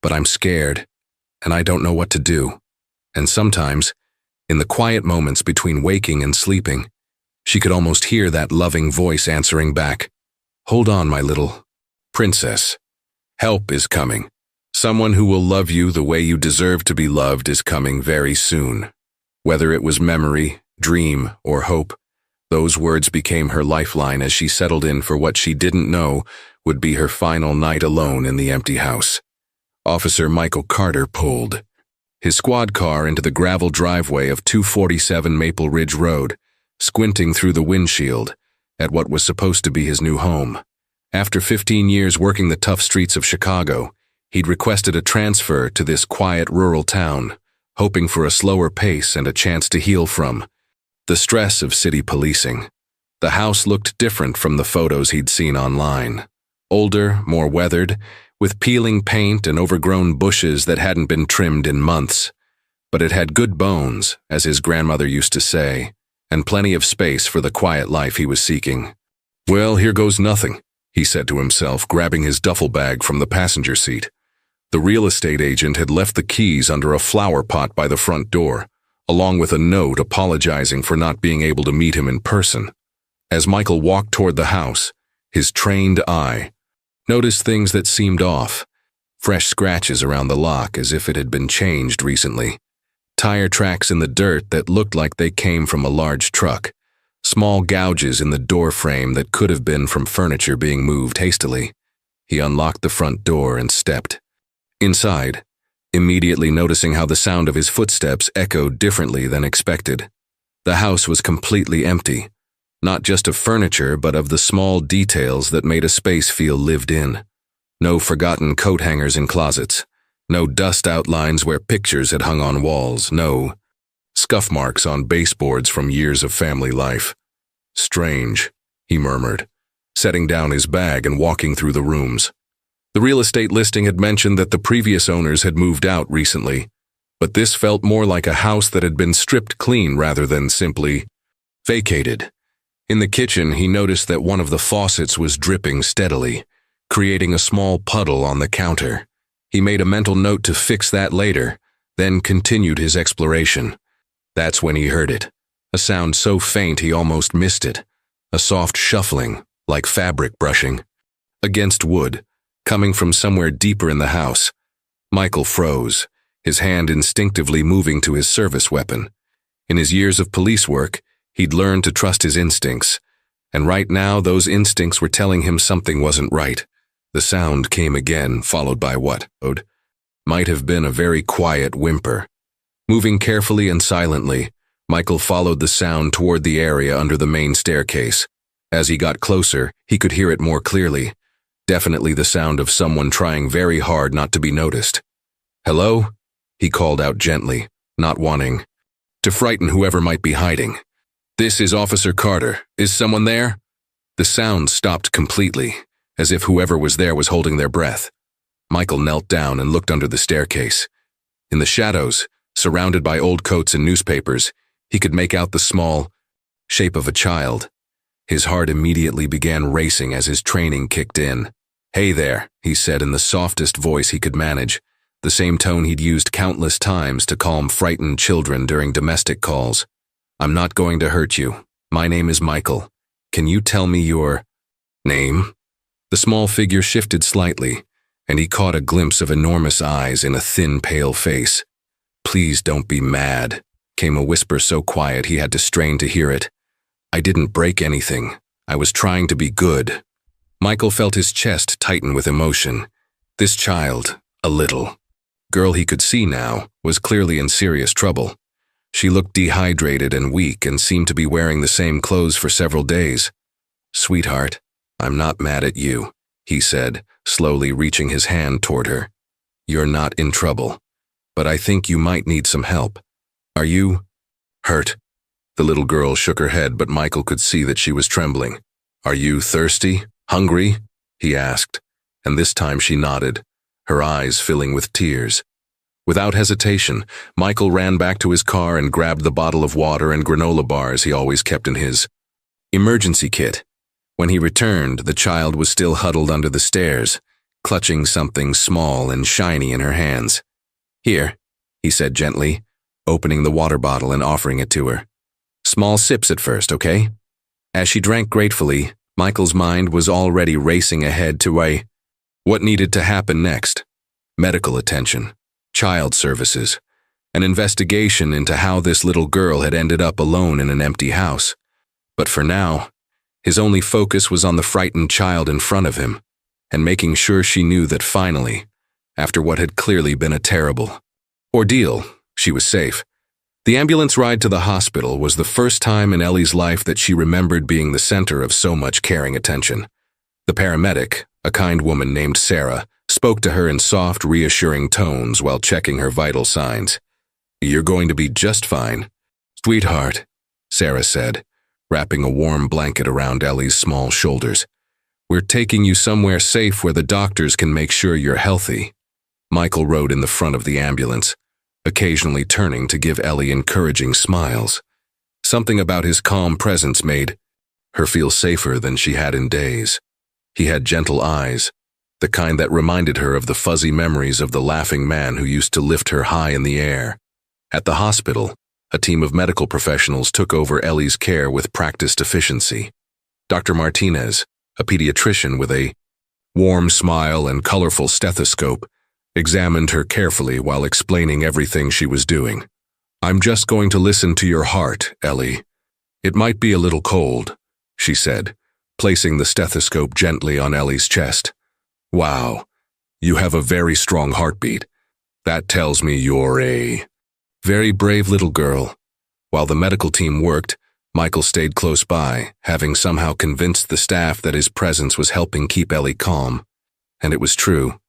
But I'm scared, and I don't know what to do." And sometimes, in the quiet moments between waking and sleeping, she could almost hear that loving voice answering back, "Hold on, my little princess. Help is coming. Someone who will love you the way you deserve to be loved is coming very soon." Whether it was memory, dream, or hope, those words became her lifeline as she settled in for what she didn't know would be her final night alone in the empty house. Officer Michael Carter pulled his squad car into the gravel driveway of 247 Maple Ridge Road, squinting through the windshield at what was supposed to be his new home. After 15 years working the tough streets of Chicago, he'd requested a transfer to this quiet rural town, hoping for a slower pace and a chance to heal from the stress of city policing. The house looked different from the photos he'd seen online. Older, more weathered, with peeling paint and overgrown bushes that hadn't been trimmed in months. But it had good bones, as his grandmother used to say, and plenty of space for the quiet life he was seeking. "Well, here goes nothing," he said to himself, grabbing his duffel bag from the passenger seat. The real estate agent had left the keys under a flower pot by the front door, along with a note apologizing for not being able to meet him in person. As Michael walked toward the house, his trained eye noticed things that seemed off. Fresh scratches around the lock as if it had been changed recently. Tire tracks in the dirt that looked like they came from a large truck. Small gouges in the door frame that could have been from furniture being moved hastily. He unlocked the front door and stepped inside, immediately noticing how the sound of his footsteps echoed differently than expected. The house was completely empty, not just of furniture but of the small details that made a space feel lived in. No forgotten coat hangers in closets, no dust outlines where pictures had hung on walls, no scuff marks on baseboards from years of family life. Strange, he murmured, setting down his bag and walking through the rooms. The real estate listing had mentioned that the previous owners had moved out recently, but this felt more like a house that had been stripped clean rather than simply vacated. In the kitchen, he noticed that one of the faucets was dripping steadily, creating a small puddle on the counter. He made a mental note to fix that later, then continued his exploration. That's when he heard it, a sound so faint he almost missed it, a soft shuffling, like fabric brushing, against wood, coming from somewhere deeper in the house. Michael froze, his hand instinctively moving to his service weapon. In his years of police work, he'd learned to trust his instincts, and right now those instincts were telling him something wasn't right. The sound came again, followed by what might have been a very quiet whimper. Moving carefully and silently, Michael followed the sound toward the area under the main staircase. As he got closer, he could hear it more clearly. Definitely the sound of someone trying very hard not to be noticed. "Hello?" he called out gently, not wanting to frighten whoever might be hiding. "This is Officer Carter. Is someone there?" The sound stopped completely, as if whoever was there was holding their breath. Michael knelt down and looked under the staircase. In the shadows, surrounded by old coats and newspapers, he could make out the small shape of a child. His heart immediately began racing as his training kicked in. "Hey there," he said in the softest voice he could manage, the same tone he'd used countless times to calm frightened children during domestic calls. "I'm not going to hurt you. My name is Michael. Can you tell me your name?" The small figure shifted slightly, and he caught a glimpse of enormous eyes in a thin, pale face. "Please don't be mad," came a whisper so quiet he had to strain to hear it. "I didn't break anything. I was trying to be good." Michael felt his chest tighten with emotion. This child, a little girl he could see now, was clearly in serious trouble. She looked dehydrated and weak and seemed to be wearing the same clothes for several days. "Sweetheart, I'm not mad at you," he said, slowly reaching his hand toward her. "You're not in trouble, but I think you might need some help. Are you hurt?" The little girl shook her head, but Michael could see that she was trembling. "Are you thirsty? Hungry?" he asked, and this time she nodded, her eyes filling with tears. Without hesitation, Michael ran back to his car and grabbed the bottle of water and granola bars he always kept in his emergency kit. When he returned, the child was still huddled under the stairs, clutching something small and shiny in her hands. "Here," he said gently, opening the water bottle and offering it to her. "Small sips at first, okay?" As she drank gratefully, Michael's mind was already racing ahead to what needed to happen next. Medical attention, child services, an investigation into how this little girl had ended up alone in an empty house. But for now, his only focus was on the frightened child in front of him, and making sure she knew that finally, after what had clearly been a terrible ordeal, she was safe. The ambulance ride to the hospital was the first time in Ellie's life that she remembered being the center of so much caring attention. The paramedic, a kind woman named Sarah, spoke to her in soft, reassuring tones while checking her vital signs. "You're going to be just fine, sweetheart," Sarah said, wrapping a warm blanket around Ellie's small shoulders. "We're taking you somewhere safe where the doctors can make sure you're healthy." Michael rode in the front of the ambulance, occasionally turning to give Ellie encouraging smiles. Something about his calm presence made her feel safer than she had in days. He had gentle eyes, the kind that reminded her of the fuzzy memories of the laughing man who used to lift her high in the air. At the hospital, a team of medical professionals took over Ellie's care with practiced efficiency. Dr. Martinez, a pediatrician with a warm smile and colorful stethoscope, examined her carefully while explaining everything she was doing. "I'm just going to listen to your heart, Ellie. It might be a little cold," she said, placing the stethoscope gently on Ellie's chest. "Wow, you have a very strong heartbeat. That tells me you're a very brave little girl." While the medical team worked, Michael stayed close by, having somehow convinced the staff that his presence was helping keep Ellie calm. And it was true.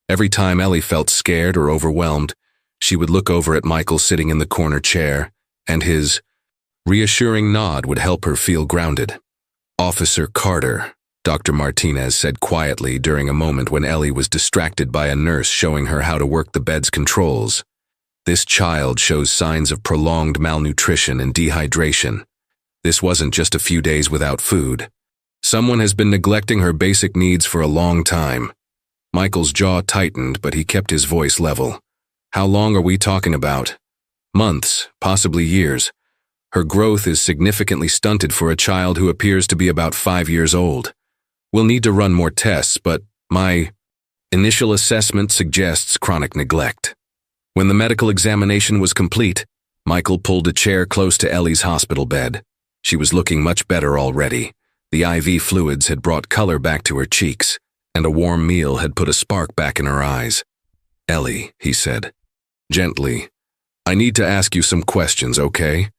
Every time Ellie felt scared or overwhelmed, she would look over at Michael sitting in the corner chair, and his reassuring nod would help her feel grounded. "Officer Carter," Dr. Martinez said quietly during a moment when Ellie was distracted by a nurse showing her how to work the bed's controls. "This child shows signs of prolonged malnutrition and dehydration. This wasn't just a few days without food. Someone has been neglecting her basic needs for a long time." Michael's jaw tightened, but he kept his voice level. "How long are we talking about?" "Months, possibly years. Her growth is significantly stunted for a child who appears to be about 5 years old. We'll need to run more tests, but my initial assessment suggests chronic neglect." When the medical examination was complete, Michael pulled a chair close to Ellie's hospital bed. She was looking much better already. The IV fluids had brought color back to her cheeks, and a warm meal had put a spark back in her eyes. "Ellie," he said, gently, "I need to ask you some questions, okay?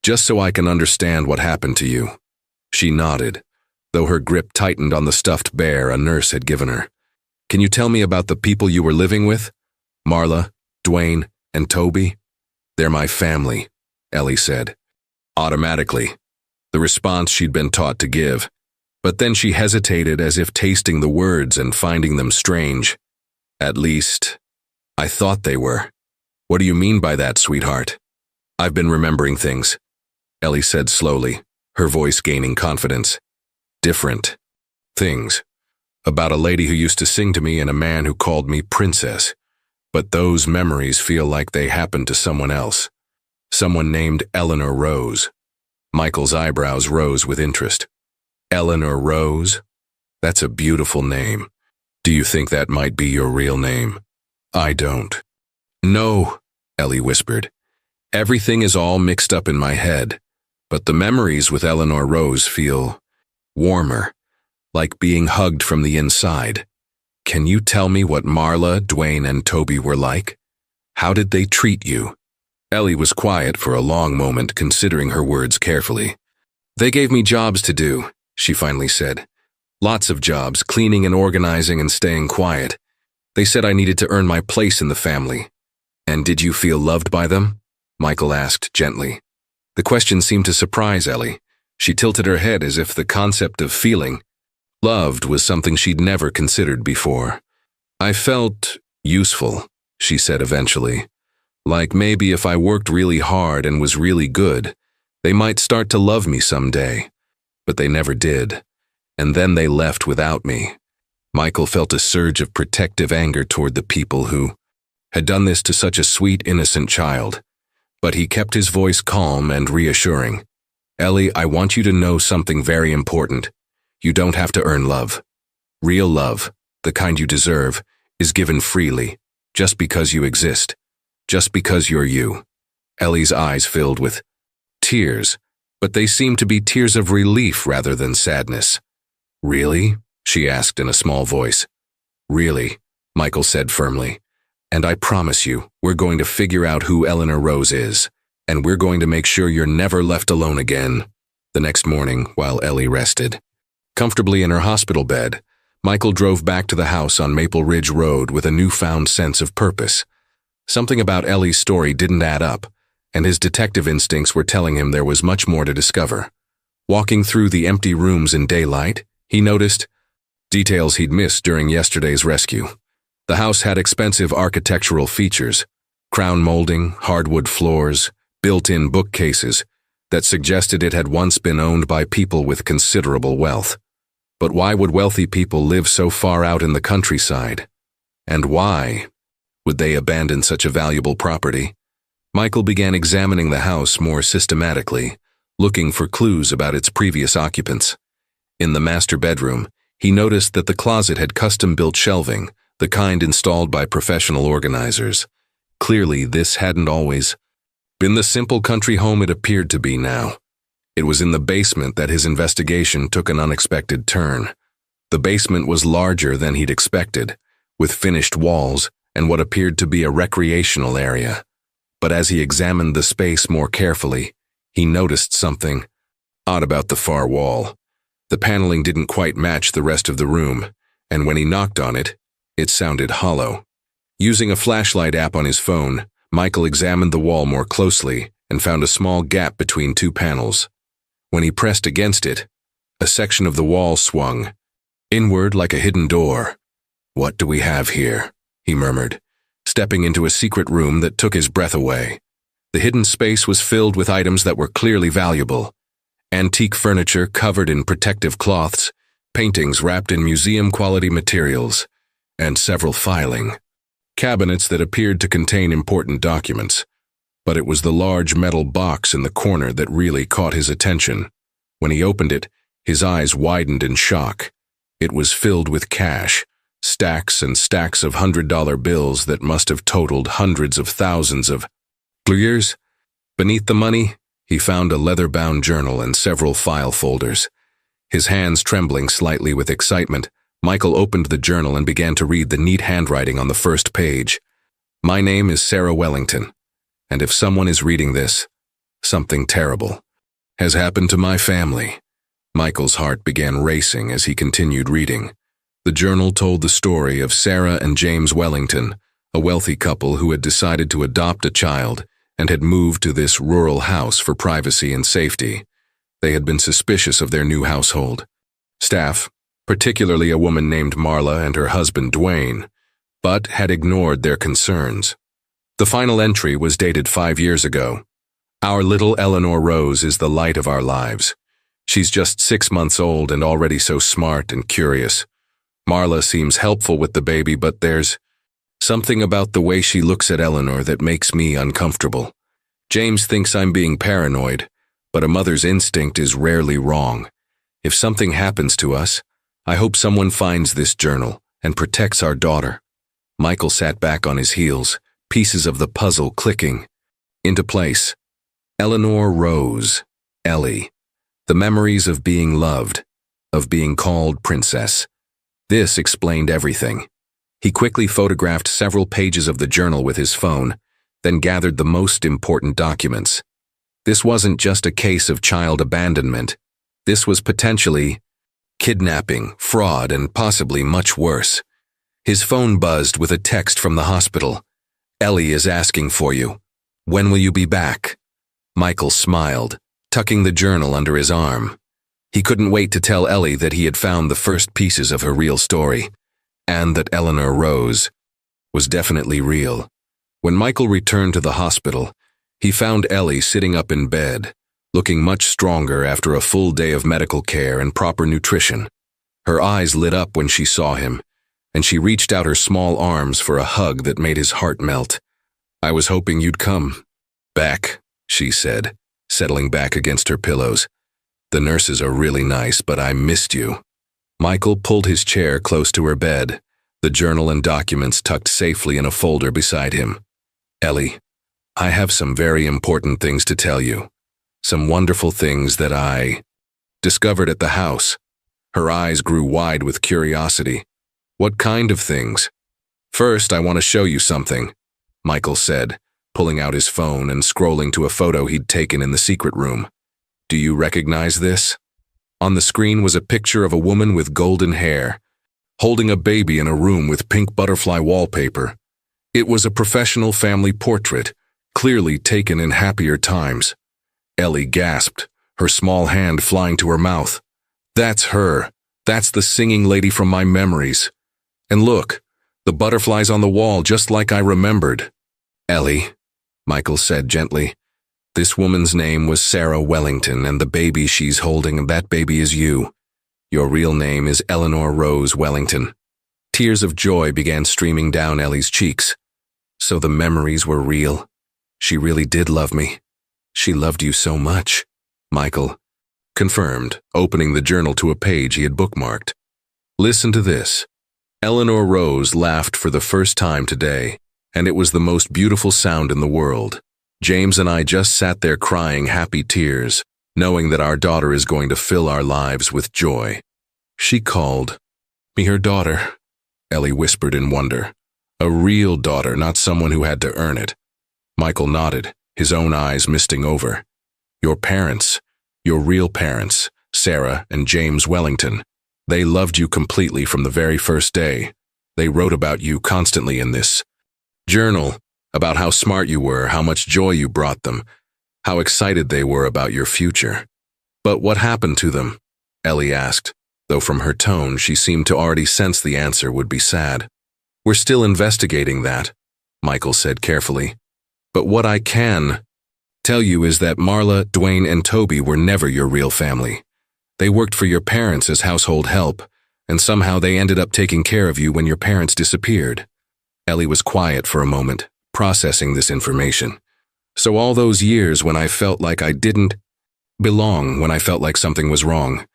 Just so I can understand what happened to you." She nodded, though her grip tightened on the stuffed bear a nurse had given her. "Can you tell me about the people you were living with? Marla, Dwayne, and Toby?" "They're my family," Ellie said. Automatically, the response she'd been taught to give. But then she hesitated as if tasting the words and finding them strange. "At least, I thought they were." "What do you mean by that, sweetheart?" "I've been remembering things," Ellie said slowly, her voice gaining confidence. "Different things. About a lady who used to sing to me and a man who called me princess. But those memories feel like they happened to someone else. Someone named Eleanor Rose." Michael's eyebrows rose with interest. "Eleanor Rose? That's a beautiful name. Do you think that might be your real name?" "I don't." "No," Ellie whispered. "Everything is all mixed up in my head, but the memories with Eleanor Rose feel warmer, like being hugged from the inside. Can you tell me what Marla, Dwayne, and Toby were like? How did they treat you?" Ellie was quiet for a long moment, considering her words carefully. "They gave me jobs to do," she finally said. "Lots of jobs, cleaning and organizing and staying quiet. They said I needed to earn my place in the family." "And did you feel loved by them?" Michael asked gently. The question seemed to surprise Ellie. She tilted her head as if the concept of feeling loved was something she'd never considered before. "I felt useful," she said eventually. "Like maybe if I worked really hard and was really good, they might start to love me someday. But they never did. And then they left without me." Michael felt a surge of protective anger toward the people who had done this to such a sweet, innocent child. But he kept his voice calm and reassuring. "Ellie, I want you to know something very important. You don't have to earn love. Real love, the kind you deserve, is given freely, just because you exist. Just because you're you." Ellie's eyes filled with tears, but they seemed to be tears of relief rather than sadness. "Really?" she asked in a small voice. "Really," Michael said firmly. "And I promise you, we're going to figure out who Eleanor Rose is, and we're going to make sure you're never left alone again." The next morning, while Ellie rested comfortably in her hospital bed, Michael drove back to the house on Maple Ridge Road with a newfound sense of purpose. Something about Ellie's story didn't add up, and his detective instincts were telling him there was much more to discover. Walking through the empty rooms in daylight, he noticed details he'd missed during yesterday's rescue. The house had expensive architectural features, crown molding, hardwood floors, built-in bookcases that suggested it had once been owned by people with considerable wealth. But why would wealthy people live so far out in the countryside? And why would they abandon such a valuable property? Michael began examining the house more systematically, looking for clues about its previous occupants. In the master bedroom, He noticed that the closet had custom-built shelving, the kind installed by professional organizers. Clearly, this hadn't always been the simple country home it appeared to be now. It was in the basement that his investigation took an unexpected turn. The basement was larger than he'd expected, with finished walls and what appeared to be a recreational area. But as he examined the space more carefully, he noticed something odd about the far wall. The paneling didn't quite match the rest of the room, and when he knocked on it, it sounded hollow. Using a flashlight app on his phone, Michael examined the wall more closely and found a small gap between two panels. When he pressed against it, a section of the wall swung inward like a hidden door. "What do we have here?" he murmured, stepping into a secret room that took his breath away. The hidden space was filled with items that were clearly valuable. Antique furniture covered in protective cloths, paintings wrapped in museum-quality materials, and several filing cabinets that appeared to contain important documents. But it was the large metal box in the corner that really caught his attention. When he opened it, his eyes widened in shock. It was filled with cash, stacks and stacks of $100 bills that must have totaled hundreds of thousands of years. Beneath the money, he found a leather-bound journal and several file folders. His hands trembling slightly with excitement, Michael opened the journal and began to read the neat handwriting on the first page. "My name is Sarah Wellington, and if someone is reading this, something terrible has happened to my family." Michael's heart began racing as he continued reading. The journal told the story of Sarah and James Wellington, a wealthy couple who had decided to adopt a child and had moved to this rural house for privacy and safety. They had been suspicious of their new household staff, particularly a woman named Marla and her husband Dwayne, but had ignored their concerns. The final entry was dated 5 years ago. "Our little Eleanor Rose is the light of our lives. She's just 6 months old and already so smart and curious. Marla seems helpful with the baby, but there's something about the way she looks at Eleanor that makes me uncomfortable. James thinks I'm being paranoid, but a mother's instinct is rarely wrong. If something happens to us, I hope someone finds this journal and protects our daughter." Michael sat back on his heels, pieces of the puzzle clicking into place. Eleanor Rose, Ellie. The memories of being loved, of being called princess. This explained everything. He quickly photographed several pages of the journal with his phone, then gathered the most important documents. This wasn't just a case of child abandonment. This was potentially kidnapping, fraud, and possibly much worse. His phone buzzed with a text from the hospital. "Ellie is asking for you. When will you be back?" Michael smiled, tucking the journal under his arm. He couldn't wait to tell Ellie that he had found the first pieces of her real story, and that Eleanor Rose was definitely real. When Michael returned to the hospital, he found Ellie sitting up in bed, looking much stronger after a full day of medical care and proper nutrition. Her eyes lit up when she saw him, and she reached out her small arms for a hug that made his heart melt. "I was hoping you'd come back," she said, settling back against her pillows. "The nurses are really nice, but I missed you." Michael pulled his chair close to her bed, the journal and documents tucked safely in a folder beside him. "Ellie, I have some very important things to tell you. Some wonderful things that I discovered at the house." Her eyes grew wide with curiosity. "What kind of things?" "First, I want to show you something," Michael said, pulling out his phone and scrolling to a photo he'd taken in the secret room. "Do you recognize this?" On the screen was a picture of a woman with golden hair, holding a baby in a room with pink butterfly wallpaper. It was a professional family portrait, clearly taken in happier times. Ellie gasped, her small hand flying to her mouth. "That's her. That's the singing lady from my memories. And look, the butterflies on the wall just like I remembered." "Ellie," Michael said gently, "this woman's name was Sarah Wellington, and the baby she's holding, that baby is you. Your real name is Eleanor Rose Wellington." Tears of joy began streaming down Ellie's cheeks. So the memories were real. She really did love me. She loved you so much, Michael confirmed, opening the journal to a page he had bookmarked. Listen to this. Eleanor Rose laughed for the first time today, and it was the most beautiful sound in the world. James and I just sat there crying happy tears, knowing that our daughter is going to fill our lives with joy. She called me her daughter, Ellie whispered in wonder. A real daughter, not someone who had to earn it. Michael nodded, his own eyes misting over. Your parents, your real parents, Sarah and James Wellington, they loved you completely from the very first day. They wrote about you constantly in this journal, about how smart you were, how much joy you brought them, how excited they were about your future. But what happened to them? Ellie asked, though from her tone she seemed to already sense the answer would be sad. We're still investigating that, Michael said carefully. But what I can tell you is that Marla, Dwayne, and Toby were never your real family. They worked for your parents as household help, and somehow they ended up taking care of you when your parents disappeared. Ellie was quiet for a moment, processing this information. So all those years when I felt like I didn't belong, when I felt like something was wrong,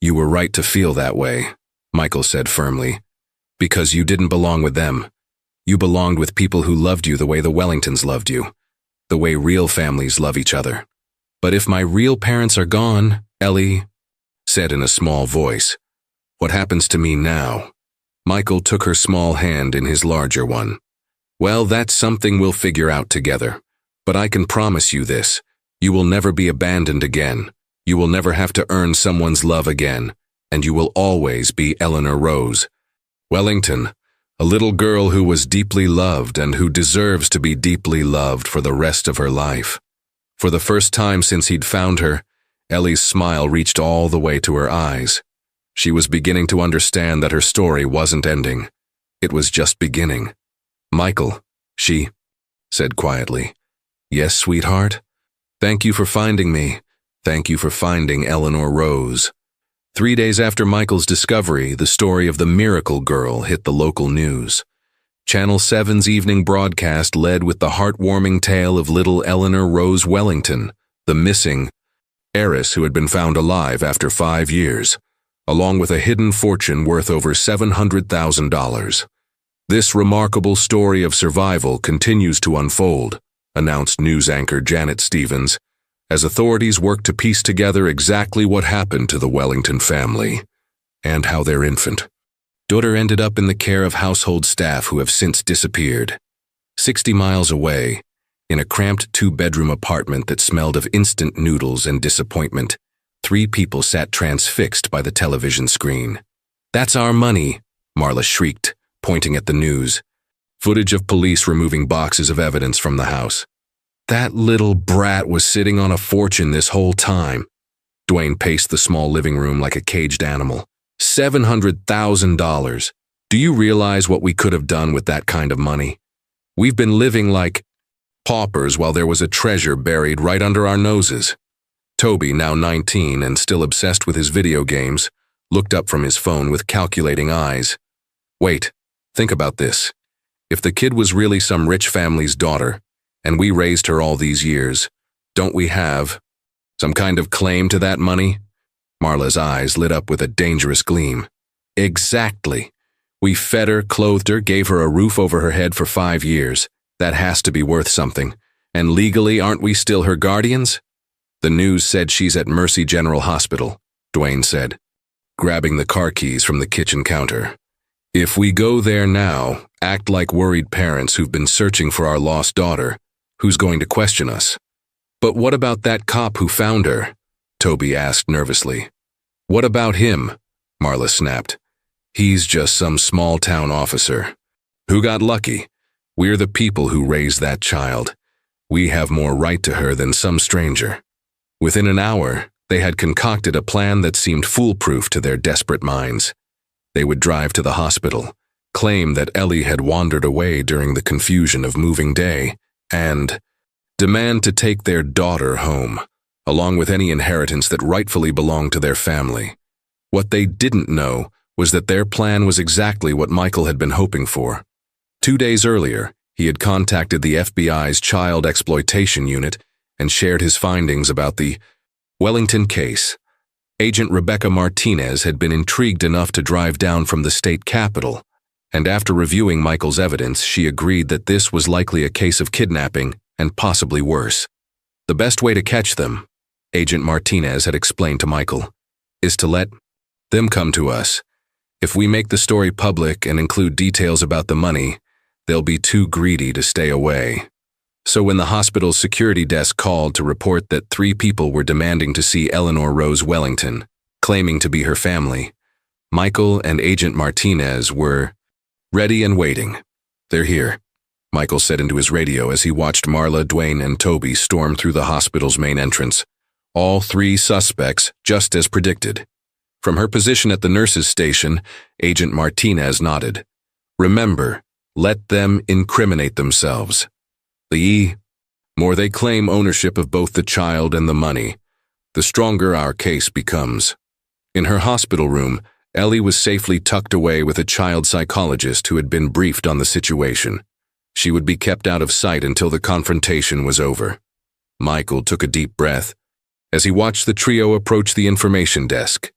you were right to feel that way, Michael said firmly. Because you didn't belong with them. You belonged with people who loved you the way the Wellingtons loved you, the way real families love each other. But if my real parents are gone, Ellie said in a small voice, what happens to me now? Michael took her small hand in his larger one. Well, that's something we'll figure out together. But I can promise you this, you will never be abandoned again. You will never have to earn someone's love again, and you will always be Eleanor Rose Wellington, a little girl who was deeply loved and who deserves to be deeply loved for the rest of her life. For the first time since he'd found her, Ellie's smile reached all the way to her eyes. She was beginning to understand that her story wasn't ending. It was just beginning. Michael, she said quietly. Yes, sweetheart? Thank you for finding me. Thank you for finding Eleanor Rose. 3 days after Michael's discovery, the story of the miracle girl hit the local news. Channel 7's evening broadcast led with the heartwarming tale of little Eleanor Rose Wellington, the missing heiress who had been found alive after 5 years, along with a hidden fortune worth over $700,000. This remarkable story of survival continues to unfold, announced news anchor Janet Stevens, as authorities work to piece together exactly what happened to the Wellington family and how their infant daughter ended up in the care of household staff who have since disappeared. 60 miles away, in a cramped 2-bedroom apartment that smelled of instant noodles and disappointment, 3 people sat transfixed by the television screen. That's our money, Marla shrieked, pointing at the news. Footage of police removing boxes of evidence from the house. That little brat was sitting on a fortune this whole time. Dwayne paced the small living room like a caged animal. $700,000. Do you realize what we could have done with that kind of money? We've been living like paupers while there was a treasure buried right under our noses. Toby, now 19 and still obsessed with his video games, looked up from his phone with calculating eyes. Wait, think about this. If the kid was really some rich family's daughter, and we raised her all these years, don't we have some kind of claim to that money? Marla's eyes lit up with a dangerous gleam. Exactly. We fed her, clothed her, gave her a roof over her head for 5 years. That has to be worth something. And legally, aren't we still her guardians? The news said she's at Mercy General Hospital, Dwayne said, grabbing the car keys from the kitchen counter. If we go there now, act like worried parents who've been searching for our lost daughter, who's going to question us? But what about that cop who found her? Toby asked nervously. What about him? Marla snapped. He's just some small-town officer. Who got lucky? We're the people who raised that child. We have more right to her than some stranger. Within an hour, they had concocted a plan that seemed foolproof to their desperate minds. They would drive to the hospital, claim that Ellie had wandered away during the confusion of moving day, and demand to take their daughter home, along with any inheritance that rightfully belonged to their family. What they didn't know was that their plan was exactly what Michael had been hoping for. 2 days earlier, he had contacted the FBI's Child Exploitation Unit and shared his findings about the Wellington case. Agent Rebecca Martinez had been intrigued enough to drive down from the state capitol, and after reviewing Michael's evidence, she agreed that this was likely a case of kidnapping and possibly worse. The best way to catch them, Agent Martinez had explained to Michael, is to let them come to us. If we make the story public and include details about the money, they'll be too greedy to stay away. So when the hospital's security desk called to report that 3 people were demanding to see Eleanor Rose Wellington, claiming to be her family, Michael and Agent Martinez were ready and waiting. "They're here," Michael said into his radio as he watched Marla, Dwayne, and Toby storm through the hospital's main entrance. All 3 suspects, just as predicted. From her position at the nurse's station, Agent Martinez nodded. "Remember, let them incriminate themselves. The more they claim ownership of both the child and the money, the stronger our case becomes." In her hospital room, Ellie was safely tucked away with a child psychologist who had been briefed on the situation. She would be kept out of sight until the confrontation was over. Michael took a deep breath as he watched the trio approach the information desk,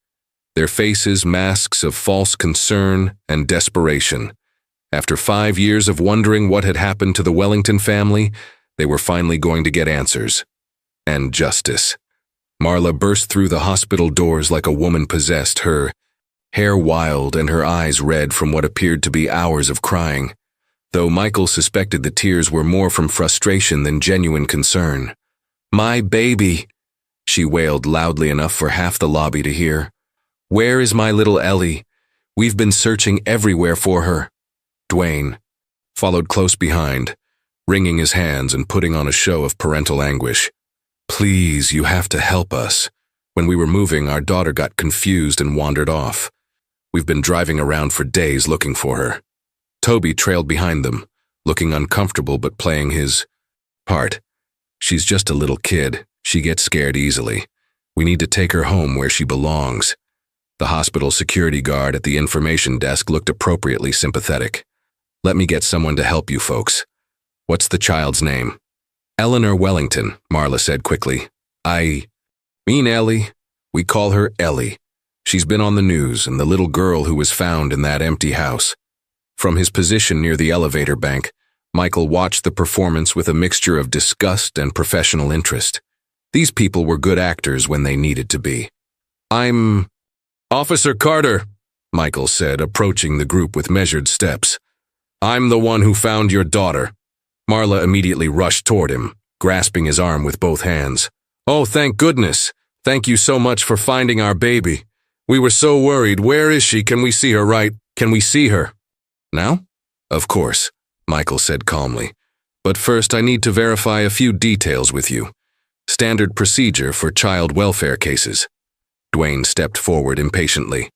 their faces masks of false concern and desperation. After 5 years of wondering what had happened to the Wellington family, they were finally going to get answers. And justice. Marla burst through the hospital doors like a woman possessed, her hair wild and her eyes red from what appeared to be hours of crying, though Michael suspected the tears were more from frustration than genuine concern. "My baby," she wailed loudly enough for half the lobby to hear. "Where is my little Ellie? We've been searching everywhere for her." Dwayne followed close behind, wringing his hands and putting on a show of parental anguish. "Please, you have to help us. When we were moving, our daughter got confused and wandered off. We've been driving around for days looking for her." Toby trailed behind them, looking uncomfortable but playing his part. "She's just a little kid. She gets scared easily. We need to take her home where she belongs." The hospital security guard at the information desk looked appropriately sympathetic. "Let me get someone to help you folks. What's the child's name?" "Eleanor Wellington," Marla said quickly. "I mean Ellie. We call her Ellie. She's been on the news, and the little girl who was found in that empty house." From his position near the elevator bank, Michael watched the performance with a mixture of disgust and professional interest. These people were good actors when they needed to be. "I'm Officer Carter," Michael said, approaching the group with measured steps. "I'm the one who found your daughter." Marla immediately rushed toward him, grasping his arm with both hands. "Oh, thank goodness. Thank you so much for finding our baby. We were so worried. Where is she? Can we see her Can we see her?" "Now?" "Of course," Michael said calmly. "But first I need to verify a few details with you. Standard procedure for child welfare cases." Dwayne stepped forward impatiently.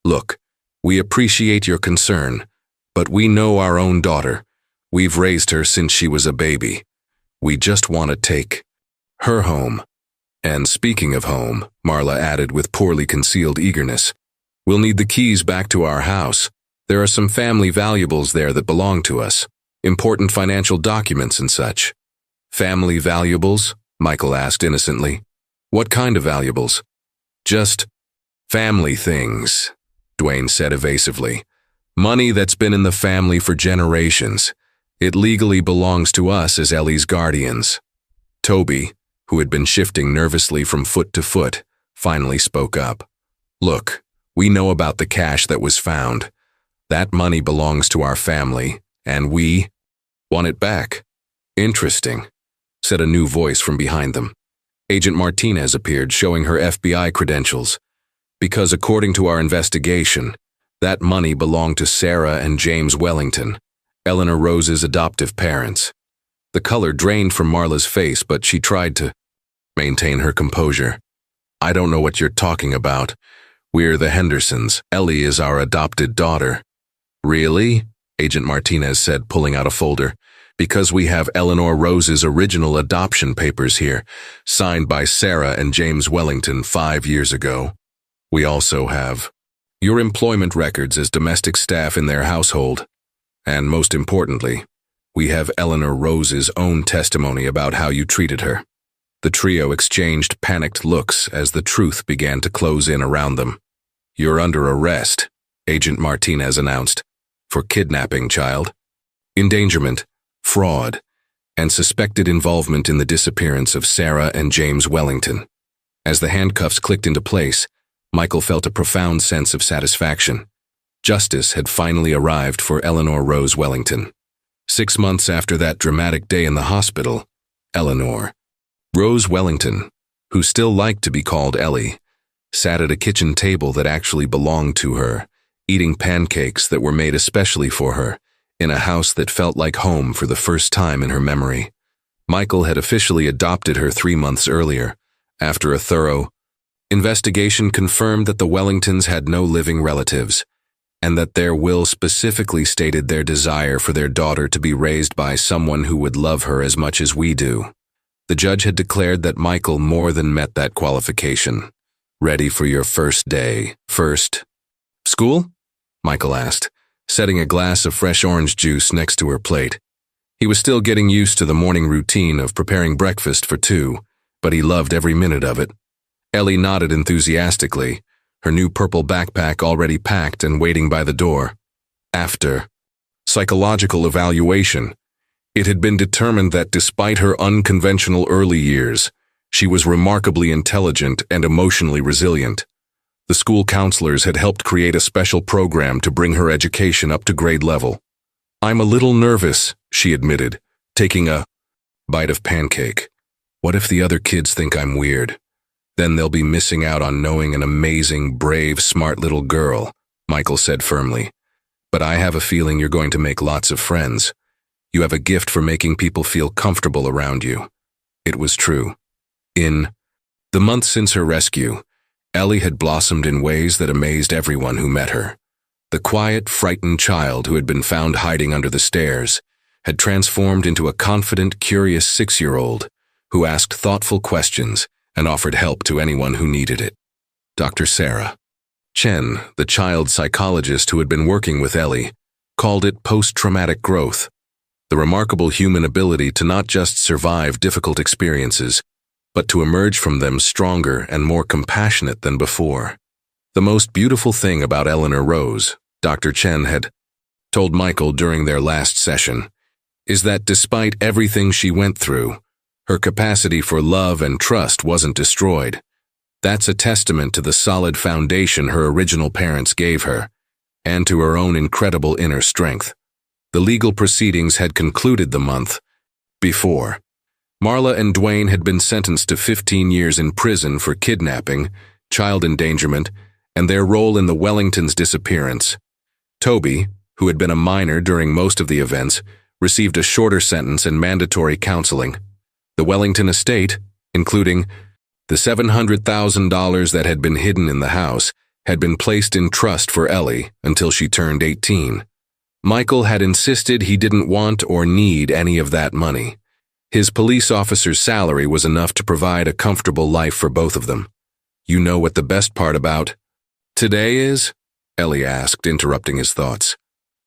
"Look, we appreciate your concern, but we know our own daughter. We've raised her since she was a baby. We just want to take her home." "And speaking of home," Marla added with poorly concealed eagerness, "we'll need the keys back to our house. There are some family valuables there that belong to us, important financial documents and such." "Family valuables?" Michael asked innocently. "What kind of valuables?" "Just family things," Dwayne said evasively. "Money that's been in the family for generations. It legally belongs to us as Ellie's guardians." Toby, who had been shifting nervously from foot to foot, finally spoke up. "Look, we know about the cash that was found. That money belongs to our family, and we want it back." "Interesting," said a new voice from behind them. Agent Martinez appeared, showing her FBI credentials. "Because according to our investigation, that money belonged to Sarah and James Wellington, Eleanor Rose's adoptive parents." The color drained from Marla's face, but she tried to maintain her composure. "I don't know what you're talking about. We're the Hendersons. Ellie is our adopted daughter." "Really?" Agent Martinez said, pulling out a folder. "Because we have Eleanor Rose's original adoption papers here, signed by Sarah and James Wellington 5 years ago. We also have your employment records as domestic staff in their household. And most importantly, we have Eleanor Rose's own testimony about how you treated her." The trio exchanged panicked looks as the truth began to close in around them. "You're under arrest," Agent Martinez announced, "for kidnapping, child, endangerment, fraud, and suspected involvement in the disappearance of Sarah and James Wellington." As the handcuffs clicked into place, Michael felt a profound sense of satisfaction. Justice had finally arrived for Eleanor Rose Wellington. 6 months after that dramatic day in the hospital, Eleanor Rose Wellington, who still liked to be called Ellie, sat at a kitchen table that actually belonged to her, eating pancakes that were made especially for her, in a house that felt like home for the first time in her memory. Michael had officially adopted her 3 months earlier. After a thorough investigation confirmed that the Wellingtons had no living relatives, and that their will specifically stated their desire for their daughter to be raised by someone who would love her as much as we do. The judge had declared that Michael more than met that qualification. "Ready for your first day, first school?" Michael asked, setting a glass of fresh orange juice next to her plate. He was still getting used to the morning routine of preparing breakfast for two, but he loved every minute of it. Ellie nodded enthusiastically, her new purple backpack already packed and waiting by the door. After psychological evaluation, it had been determined that despite her unconventional early years, she was remarkably intelligent and emotionally resilient. The school counselors had helped create a special program to bring her education up to grade level. "I'm a little nervous," she admitted, taking a bite of pancake. "What if the other kids think I'm weird? Then they'll be missing out on knowing an amazing, brave, smart little girl," Michael said firmly. "But I have a feeling you're going to make lots of friends. You have a gift for making people feel comfortable around you." It was true. In the months since her rescue, Ellie had blossomed in ways that amazed everyone who met her. The quiet, frightened child who had been found hiding under the stairs had transformed into a confident, curious 6-year-old who asked thoughtful questions and offered help to anyone who needed it. Dr. Sarah Chen, the child psychologist who had been working with Ellie, called it post-traumatic growth, the remarkable human ability to not just survive difficult experiences, but to emerge from them stronger and more compassionate than before. The most beautiful thing about Eleanor Rose, Dr. Chen had told Michael during their last session, is that despite everything she went through, her capacity for love and trust wasn't destroyed. That's a testament to the solid foundation her original parents gave her, and to her own incredible inner strength. The legal proceedings had concluded the month before. Marla and Dwayne had been sentenced to 15 years in prison for kidnapping, child endangerment, and their role in the Wellingtons' disappearance. Toby, who had been a minor during most of the events, received a shorter sentence and mandatory counseling. The Wellington estate, including the $700,000 that had been hidden in the house, had been placed in trust for Ellie until she turned 18. Michael had insisted he didn't want or need any of that money. His police officer's salary was enough to provide a comfortable life for both of them. "You know what the best part about today is?" Ellie asked, interrupting his thoughts.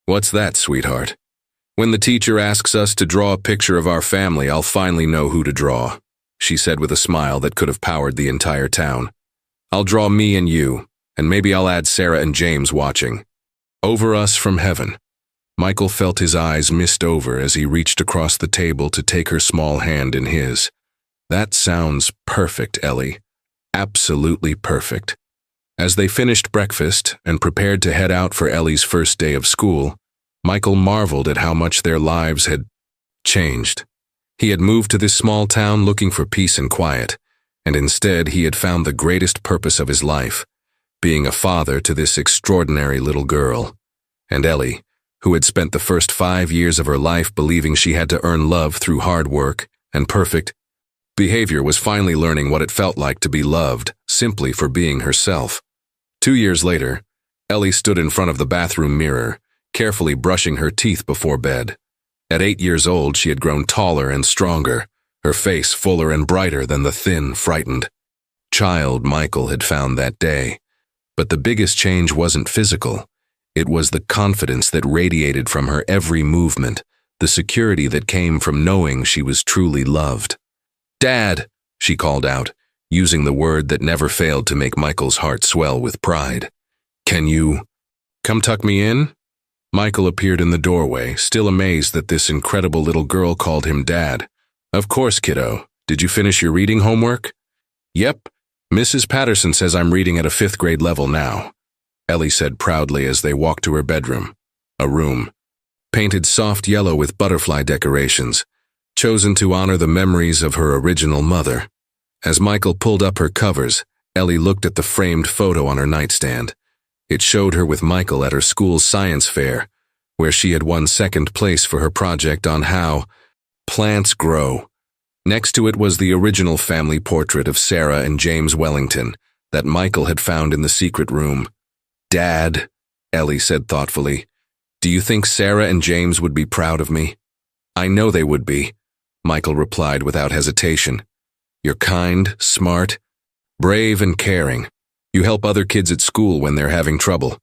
"What's that, sweetheart?" "When the teacher asks us to draw a picture of our family, I'll finally know who to draw," she said with a smile that could have powered the entire town. "I'll draw me and you, and maybe I'll add Sarah and James watching. Over us from heaven." Michael felt his eyes mist over as he reached across the table to take her small hand in his. "That sounds perfect, Ellie. Absolutely perfect." As they finished breakfast and prepared to head out for Ellie's first day of school, Michael marveled at how much their lives had changed. He had moved to this small town looking for peace and quiet, and instead he had found the greatest purpose of his life, being a father to this extraordinary little girl. And Ellie, who had spent the first 5 years of her life believing she had to earn love through hard work and perfect behavior, was finally learning what it felt like to be loved simply for being herself. 2 years later, Ellie stood in front of the bathroom mirror, carefully brushing her teeth before bed. At 8 years old, she had grown taller and stronger, her face fuller and brighter than the thin, frightened child Michael had found that day. But the biggest change wasn't physical. It was the confidence that radiated from her every movement, the security that came from knowing she was truly loved. "Dad," she called out, using the word that never failed to make Michael's heart swell with pride. Can you come tuck me in? Michael appeared in the doorway, still amazed that this incredible little girl called him Dad. Of course, kiddo. Did you finish your reading homework? Yep. Mrs. Patterson says I'm reading at a 5th grade level now, Ellie said proudly as they walked to her bedroom. A room, painted soft yellow with butterfly decorations, chosen to honor the memories of her original mother. As Michael pulled up her covers, Ellie looked at the framed photo on her nightstand. It showed her with Michael at her school's science fair, where she had won 2nd place for her project on how plants grow. Next to it was the original family portrait of Sarah and James Wellington that Michael had found in the secret room. Dad, Ellie said thoughtfully, do you think Sarah and James would be proud of me? I know they would be, Michael replied without hesitation. You're kind, smart, brave, and caring. You help other kids at school when they're having trouble.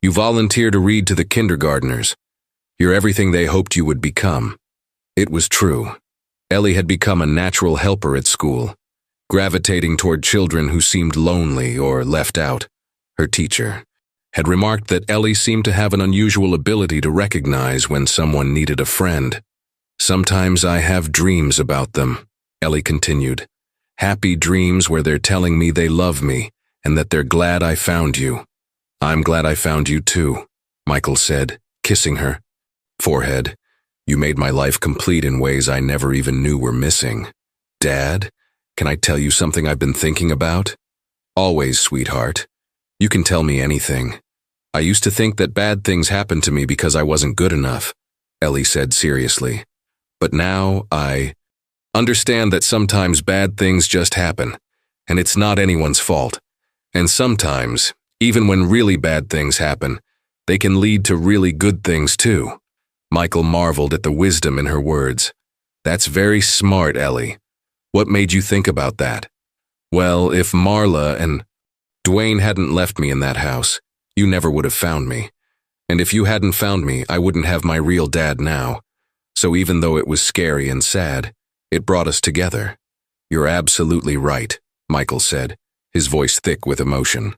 You volunteer to read to the kindergartners. You're everything they hoped you would become. It was true. Ellie had become a natural helper at school, gravitating toward children who seemed lonely or left out. Her teacher had remarked that Ellie seemed to have an unusual ability to recognize when someone needed a friend. Sometimes I have dreams about them, Ellie continued. Happy dreams where they're telling me they love me and that they're glad I found you. I'm glad I found you too, Michael said, kissing her forehead. You made my life complete in ways I never even knew were missing. Dad, can I tell you something I've been thinking about? Always, sweetheart. You can tell me anything. I used to think that bad things happened to me because I wasn't good enough, Ellie said seriously. But now I understand that sometimes bad things just happen, and it's not anyone's fault. And sometimes, even when really bad things happen, they can lead to really good things too. Michael marveled at the wisdom in her words. That's very smart, Ellie. What made you think about that? Well, if Marla and Dwayne hadn't left me in that house, you never would have found me. And if you hadn't found me, I wouldn't have my real dad now. So even though it was scary and sad, it brought us together. You're absolutely right, Michael said, his voice thick with emotion.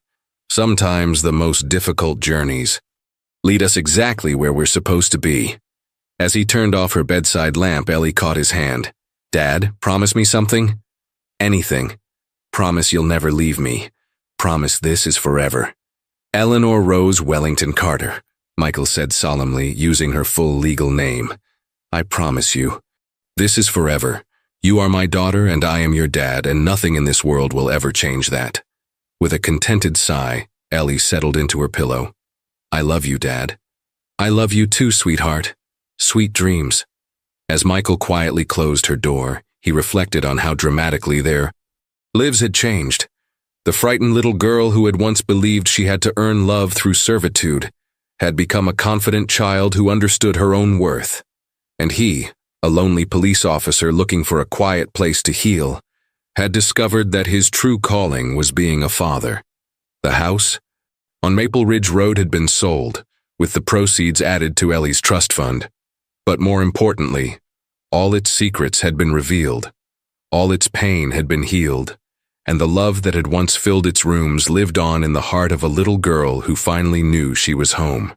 Sometimes the most difficult journeys lead us exactly where we're supposed to be. As he turned off her bedside lamp, Ellie caught his hand. Dad, promise me something? Anything. Promise you'll never leave me. Promise this is forever. Eleanor Rose Wellington Carter, Michael said solemnly, using her full legal name. I promise you. This is forever. You are my daughter and I am your dad, and nothing in this world will ever change that. With a contented sigh, Ellie settled into her pillow. I love you, Dad. I love you too, sweetheart. Sweet dreams. As Michael quietly closed her door, he reflected on how dramatically their lives had changed. The frightened little girl who had once believed she had to earn love through servitude had become a confident child who understood her own worth. And he, a lonely police officer looking for a quiet place to heal, had discovered that his true calling was being a father. The house on Maple Ridge Road had been sold, with the proceeds added to Ellie's trust fund. But more importantly, all its secrets had been revealed, all its pain had been healed, and the love that had once filled its rooms lived on in the heart of a little girl who finally knew she was home.